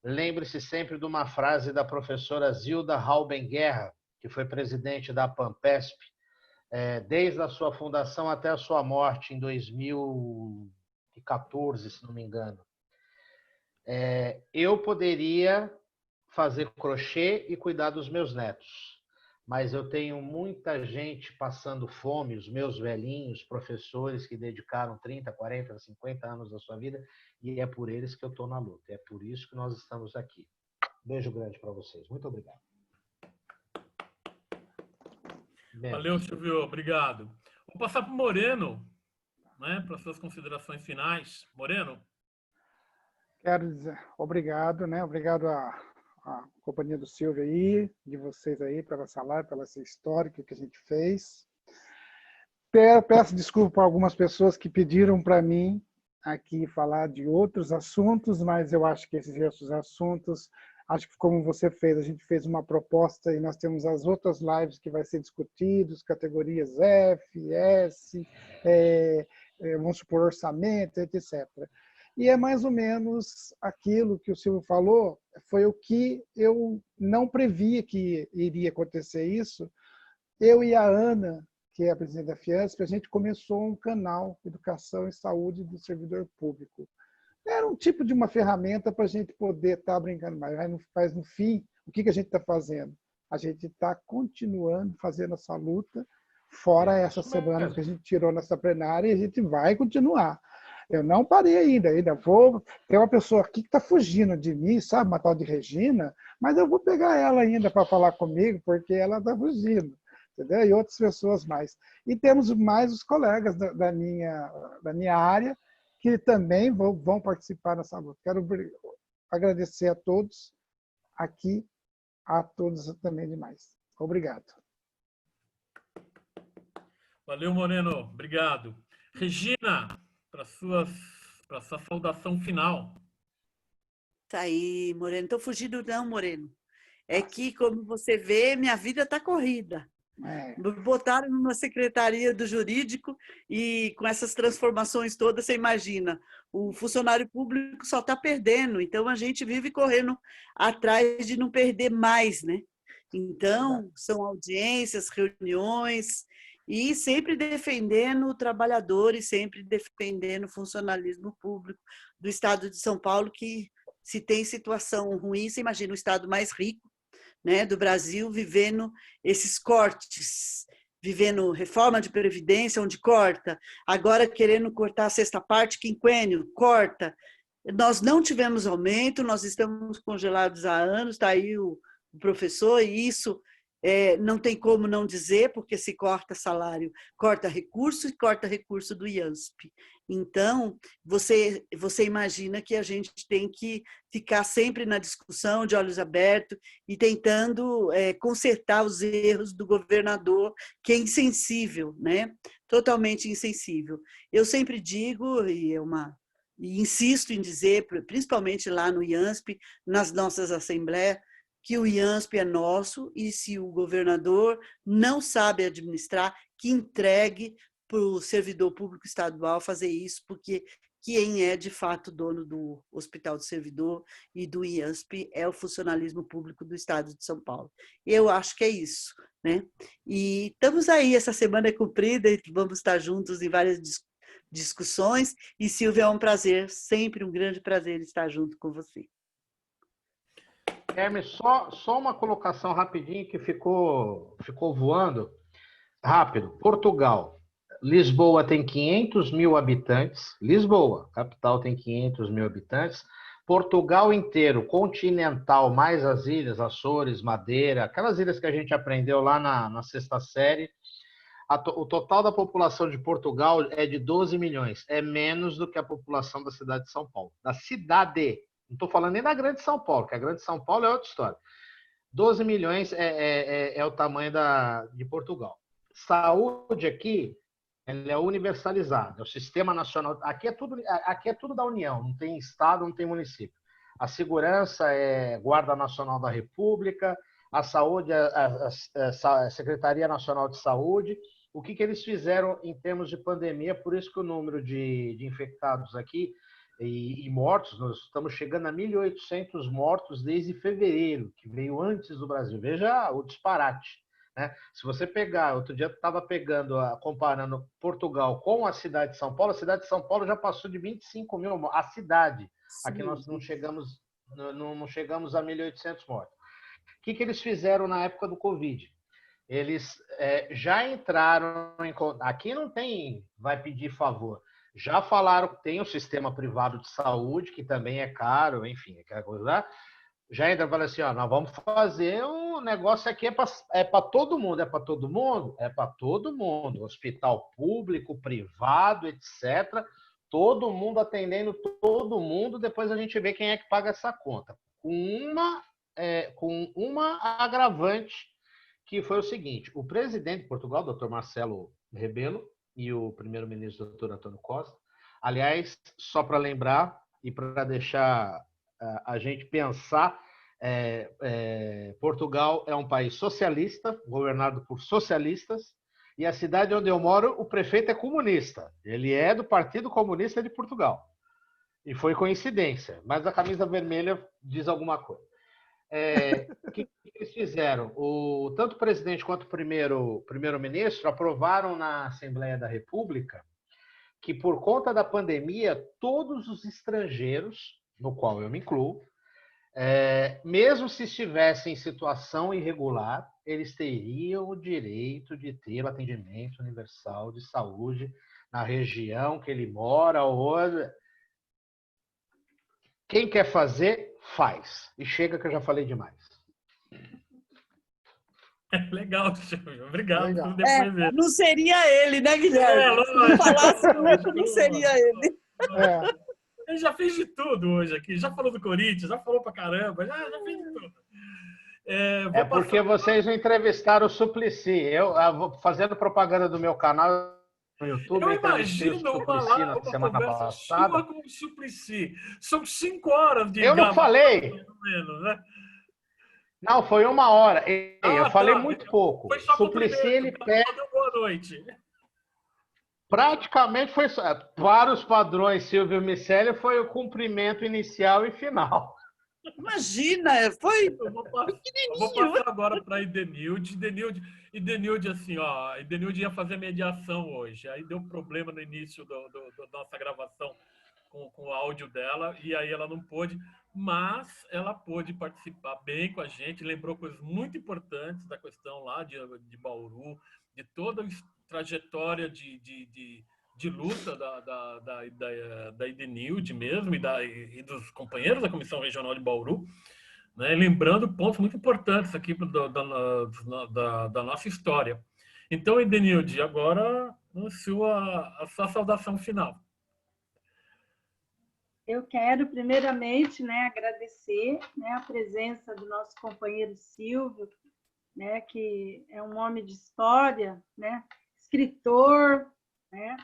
lembre-se sempre de uma frase da professora Zilda Rauben Guerra, que foi presidente da Pampesp, desde a sua fundação até a sua morte em 2014, se não me engano. Eu poderia fazer crochê e cuidar dos meus netos, mas eu tenho muita gente passando fome, os meus velhinhos, professores que dedicaram 30, 40, 50 anos da sua vida, e é por eles que eu estou na luta. É por isso que nós estamos aqui. Beijo grande para vocês. Muito obrigado. Valeu, Silvio. Obrigado. Vou passar para o Moreno, né, para suas considerações finais. Moreno? Quero dizer obrigado, né? Obrigado à companhia do Silvio aí, de vocês aí, pela essa live, pela essa história que a gente fez. Peço desculpa para algumas pessoas que pediram para mim aqui falar de outros assuntos, mas eu acho que esses outros assuntos, acho que como você fez, a gente fez uma proposta e nós temos as outras lives que vai ser discutidos, categorias F, S, vamos supor, orçamento, etc. E é mais ou menos aquilo que o Silvio falou, foi o que eu não previa que iria acontecer isso. Eu e a Ana, que é a presidente da Fiesp, a gente começou um canal Educação e Saúde do Servidor Público. Era um tipo de uma ferramenta para a gente poder estar brincando mas no fim, o que a gente está fazendo? A gente está continuando fazendo essa luta, fora essa semana que a gente tirou nessa plenária, e a gente vai continuar. Eu não parei ainda vou... Tem uma pessoa aqui que está fugindo de mim, sabe, uma tal de Regina, mas eu vou pegar ela ainda para falar comigo, porque ela está fugindo, entendeu? E outras pessoas mais. E temos mais os colegas da minha área, que também vão participar nessa luta. Quero agradecer a todos aqui, a todos também demais. Obrigado. Valeu, Moreno. Obrigado. Regina, para sua saudação final. Tá aí, Moreno. Estou fugindo não, Moreno. É que, como você vê, minha vida está corrida. Me botaram numa secretaria do jurídico e com essas transformações todas, você imagina, o funcionário público só está perdendo, então a gente vive correndo atrás de não perder mais, né? Então, são audiências, reuniões, e sempre defendendo o trabalhador e sempre defendendo o funcionalismo público do Estado de São Paulo, que se tem situação ruim, você imagina o estado mais rico, né, do Brasil, vivendo esses cortes, vivendo reforma de previdência, onde corta, agora querendo cortar a sexta parte, quinquênio, corta. Nós não tivemos aumento, nós estamos congelados há anos, está aí o professor, e isso não tem como não dizer, porque se corta salário, corta recurso e corta recurso do IANSP. Então, você imagina que a gente tem que ficar sempre na discussão, de olhos abertos, e tentando consertar os erros do governador, que é insensível, né? Totalmente insensível. Eu sempre digo, e insisto em dizer, principalmente lá no IANSP, nas nossas assembleias, que o IANSP é nosso e se o governador não sabe administrar, que entregue para o servidor público estadual fazer isso, porque quem é de fato dono do Hospital do Servidor e do IANSP é o funcionalismo público do Estado de São Paulo. Eu acho que é isso, né? E estamos aí, essa semana é comprida e vamos estar juntos em várias discussões. E, Silvia, é um prazer, sempre um grande prazer estar junto com você. Hermes, só uma colocação rapidinho que ficou voando. Rápido. Portugal. Lisboa tem 500 mil habitantes. Lisboa, capital, tem 500 mil habitantes. Portugal inteiro, continental, mais as ilhas, Açores, Madeira, aquelas ilhas que a gente aprendeu lá na sexta série. O total da população de Portugal é de 12 milhões. É menos do que a população da cidade de São Paulo. Da cidade. Não estou falando nem da Grande São Paulo, que a Grande São Paulo é outra história. 12 milhões é o tamanho de Portugal. Saúde aqui, ela é universalizada. É o Sistema Nacional. Aqui é tudo da União, não tem estado, não tem município. A segurança é Guarda Nacional da República, a saúde é a Secretaria Nacional de Saúde. O que eles fizeram em termos de pandemia? Por isso que o número de infectados aqui e mortos, nós estamos chegando a 1.800 mortos desde fevereiro, que veio antes do Brasil. Veja o disparate, né? Se você pegar, outro dia eu estava comparando Portugal com a cidade de São Paulo, a cidade de São Paulo já passou de 25 mil, a cidade. Sim. Aqui nós não chegamos a 1.800 mortos. O que eles fizeram na época do Covid? Eles já entraram em... Aqui não tem, vai pedir favor. Já falaram que tem o sistema privado de saúde, que também é caro, enfim, aquela coisa. Já entra e fala assim, nós vamos fazer um negócio aqui, é para todo mundo. É para todo mundo? É para todo mundo. Hospital público, privado, etc. Todo mundo atendendo todo mundo, depois a gente vê quem é que paga essa conta. Com uma agravante, que foi o seguinte, o presidente de Portugal, Dr. Marcelo Rebelo, e o primeiro-ministro, doutor Antônio Costa. Aliás, só para lembrar e para deixar a gente pensar, Portugal é um país socialista, governado por socialistas, e a cidade onde eu moro, o prefeito é comunista. Ele é do Partido Comunista de Portugal. E foi coincidência, mas a camisa vermelha diz alguma coisa. O que eles fizeram? Tanto o presidente quanto o primeiro-ministro aprovaram na Assembleia da República que, por conta da pandemia, todos os estrangeiros, no qual eu me incluo, mesmo se estivessem em situação irregular, eles teriam o direito de ter o atendimento universal de saúde na região que ele mora ou... Quem quer fazer, faz. E chega que eu já falei demais. Legal, Silvio. Obrigado por depoimento. Não seria ele, né, Guilherme? Se não falasse muito, não seria ele. Ele já fez de tudo hoje aqui. Já falou do Corinthians, já falou pra caramba, já fez de tudo. Porque vocês não entrevistaram o Suplicy. Eu fazendo propaganda do meu canal no YouTube. Eu imagino uma conversa sua com o Suplicy. São 5 horas de... Eu não falei. Menos, né? Não, foi 1 hora. Eu falei muito pouco. Foi só Suplicy, ele pede... Boa noite. Praticamente foi só. Para os padrões Silvio Miceli, foi o cumprimento inicial e final. Imagina, foi... Eu vou passar agora para Edenilde. Edenilde, assim, Edenilde ia fazer mediação hoje. Aí deu problema no início da nossa gravação com o áudio dela, e aí ela não pôde, mas ela pôde participar bem com a gente, lembrou coisas muito importantes da questão lá de Bauru, de toda a trajetória de luta da Edenilde mesmo e dos companheiros da Comissão Regional de Bauru, né? Lembrando pontos muito importantes aqui da nossa história. Então, Edenilde, agora a sua saudação final. Eu quero, primeiramente, né, agradecer, né, a presença do nosso companheiro Silvio, né, que é um homem de história, né, escritor, né,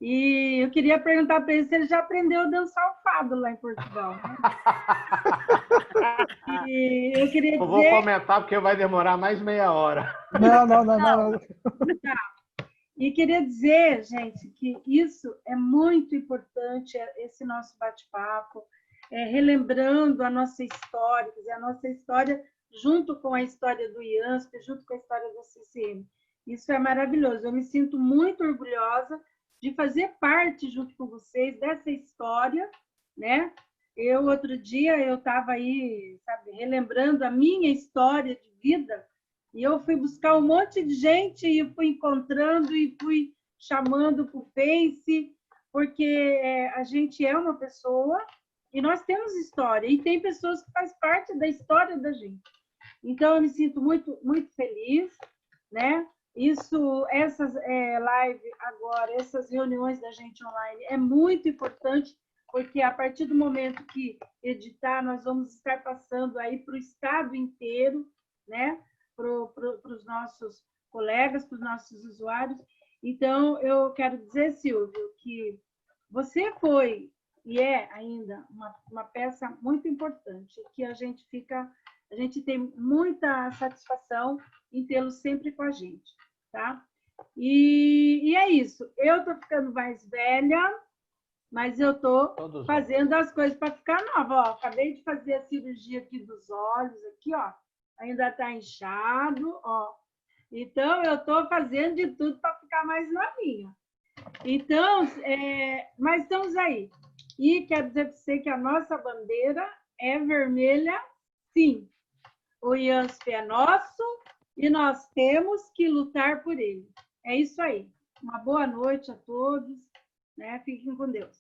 e eu queria perguntar para ele se ele já aprendeu a dançar o fado lá em Portugal. Né? E eu queria dizer... Eu vou comentar porque vai demorar mais meia hora. Não. E queria dizer, gente, que isso é muito importante, esse nosso bate-papo, relembrando a nossa história, quer dizer, a nossa história junto com a história do IANSP, junto com a história do CCM. Isso é maravilhoso. Eu me sinto muito orgulhosa de fazer parte, junto com vocês, dessa história, né? Outro dia, eu estava aí, sabe, relembrando a minha história de vida, e eu fui buscar um monte de gente e fui encontrando e fui chamando para o Face, porque a gente é uma pessoa e nós temos história, e tem pessoas que fazem parte da história da gente. Então, eu me sinto muito, muito feliz, né? Essas lives agora, essas reuniões da gente online é muito importante, porque a partir do momento que editar, nós vamos estar passando aí para o estado inteiro, né? Para os nossos colegas, para os nossos usuários. Então, eu quero dizer, Silvio, que você foi e é ainda uma peça muito importante, que a gente tem muita satisfação em tê-lo sempre com a gente, tá? E é isso. Eu estou ficando mais velha, mas eu estou fazendo as coisas para ficar nova. Ó, acabei de fazer a cirurgia aqui dos olhos, aqui, ó. Ainda está inchado, ó. Então, eu estou fazendo de tudo para ficar mais novinha. Então, mas estamos aí. E quero dizer para você que a nossa bandeira é vermelha, sim. O IANSP é nosso e nós temos que lutar por ele. É isso aí. Uma boa noite a todos, né? Fiquem com Deus.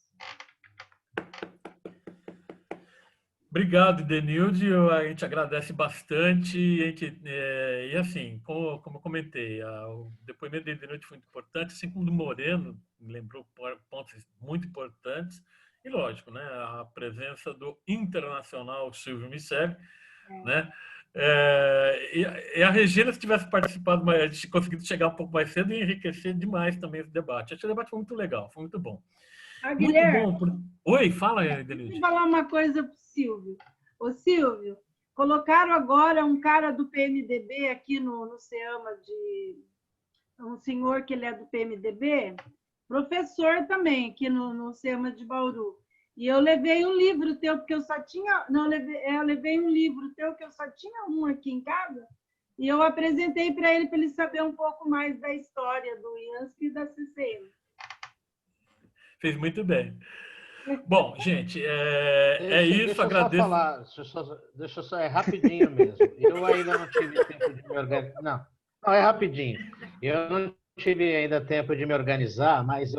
Obrigado, Denilde. A gente agradece bastante. E assim, como eu comentei, o depoimento de Denilde foi muito importante, assim como do Moreno, me lembrou pontos muito importantes. E, lógico, né, a presença do internacional Silvio Miceli, né? E a Regina, se tivesse participado, a gente conseguido chegar um pouco mais cedo e enriquecer demais também esse debate. Acho que o debate foi muito legal, foi muito bom. Guilherme, muito bom. Oi, fala, Denilde. Deixa eu falar uma coisa para o Silvio. Ô, Silvio, colocaram agora um cara do PMDB aqui no CEAMA, um senhor que ele é do PMDB, professor também aqui no CEAMA de Bauru. E eu levei um livro teu, porque eu só tinha... Não, eu levei um livro teu, que eu só tinha um aqui em casa, e eu apresentei para ele saber um pouco mais da história do IANSP e da CCM. Fez muito bem. Bom, gente, isso. Agradeço. Deixa eu só, é rapidinho mesmo. Eu ainda não tive tempo de me organizar. Não, é rapidinho. Eu não tive ainda tempo de me organizar, mas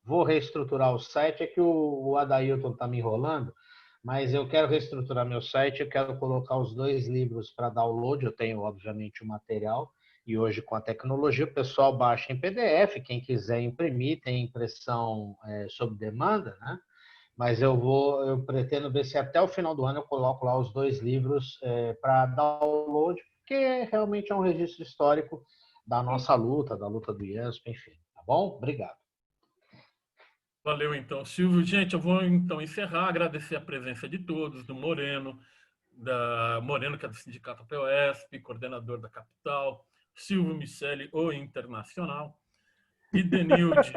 vou reestruturar o site. É que o Adailton está me enrolando, mas eu quero reestruturar meu site. Eu quero colocar os 2 livros para download. Eu tenho, obviamente, o material. E hoje, com a tecnologia, o pessoal baixa em PDF. Quem quiser imprimir, tem impressão sob demanda, né? Mas eu pretendo ver se até o final do ano eu coloco lá os 2 livros para download, porque realmente é um registro histórico da nossa luta, da luta do IANSP, enfim. Tá bom? Obrigado. Valeu, então, Silvio. Gente, eu vou, então, encerrar, agradecer a presença de todos, do Moreno, que é do Sindicato POSP, coordenador da Capital, Silvio Miceli, o Internacional, e Denilde,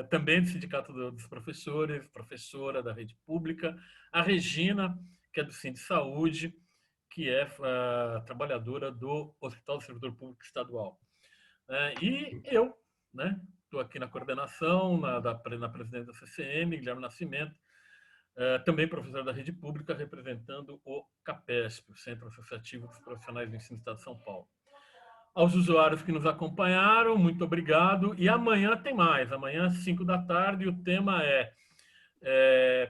também do Sindicato dos Professores, professora da rede pública, a Regina, que é do Sind Saúde, que é trabalhadora do Hospital do Servidor Público Estadual. E eu, né, estou aqui na coordenação, na presidência da CCM, Guilherme Nascimento, também professor da rede pública, representando o CAPESP, o Centro Associativo dos Profissionais do Ensino do Estado de São Paulo. Aos usuários que nos acompanharam, muito obrigado. E amanhã tem mais. Amanhã, às 5 da tarde, o tema é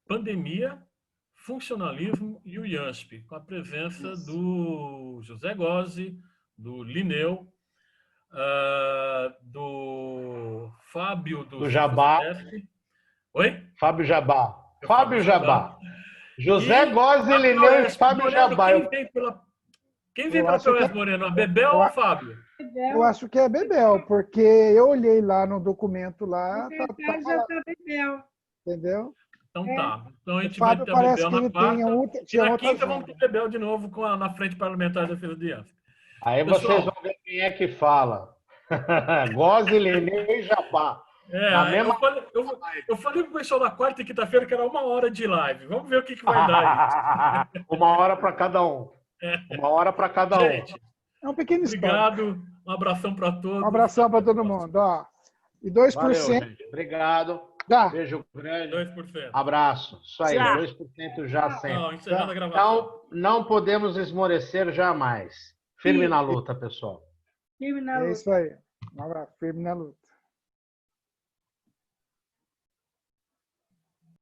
pandemia, Funcionalismo e o IANSP, com a presença do José Gozzi, do Linneu, do Fábio do Jabá. Oi? Fábio Jabá. Fábio Jabá. José Gozzi, Linneu e Fábio Jabá. Quem vem pela POS Moreno? A Bebel ou o Fábio? Eu acho que é Bebel, porque eu olhei lá no documento lá. Já tá Bebel. Entendeu? Então tá. Então a gente o Fábio vai ter a parece Bebel que na quarta. E na quinta vamos ter Bebel de novo na frente parlamentar da Defesa do IANSP. Aí Pessoal, vocês vão ver quem é que fala. Gozzi, Linneu e Jabá. Eu falei pro pessoal na quarta e quinta-feira que era 1 hora de live. Vamos ver o que vai dar aí. 1 hora para cada um. 1 hora para cada um. Gente, é um pequeno obrigado. Um abração para todos. Um abração para todo mundo. Ó. E 2%. Valeu, gente. Obrigado. Beijo grande. 2%. Abraço. Isso aí, Já. 2% já sempre. Não, encerrando a gravação. Então, não podemos esmorecer jamais. Firme na luta, pessoal. Firme na luta. É isso aí. Um abraço. Firme na luta.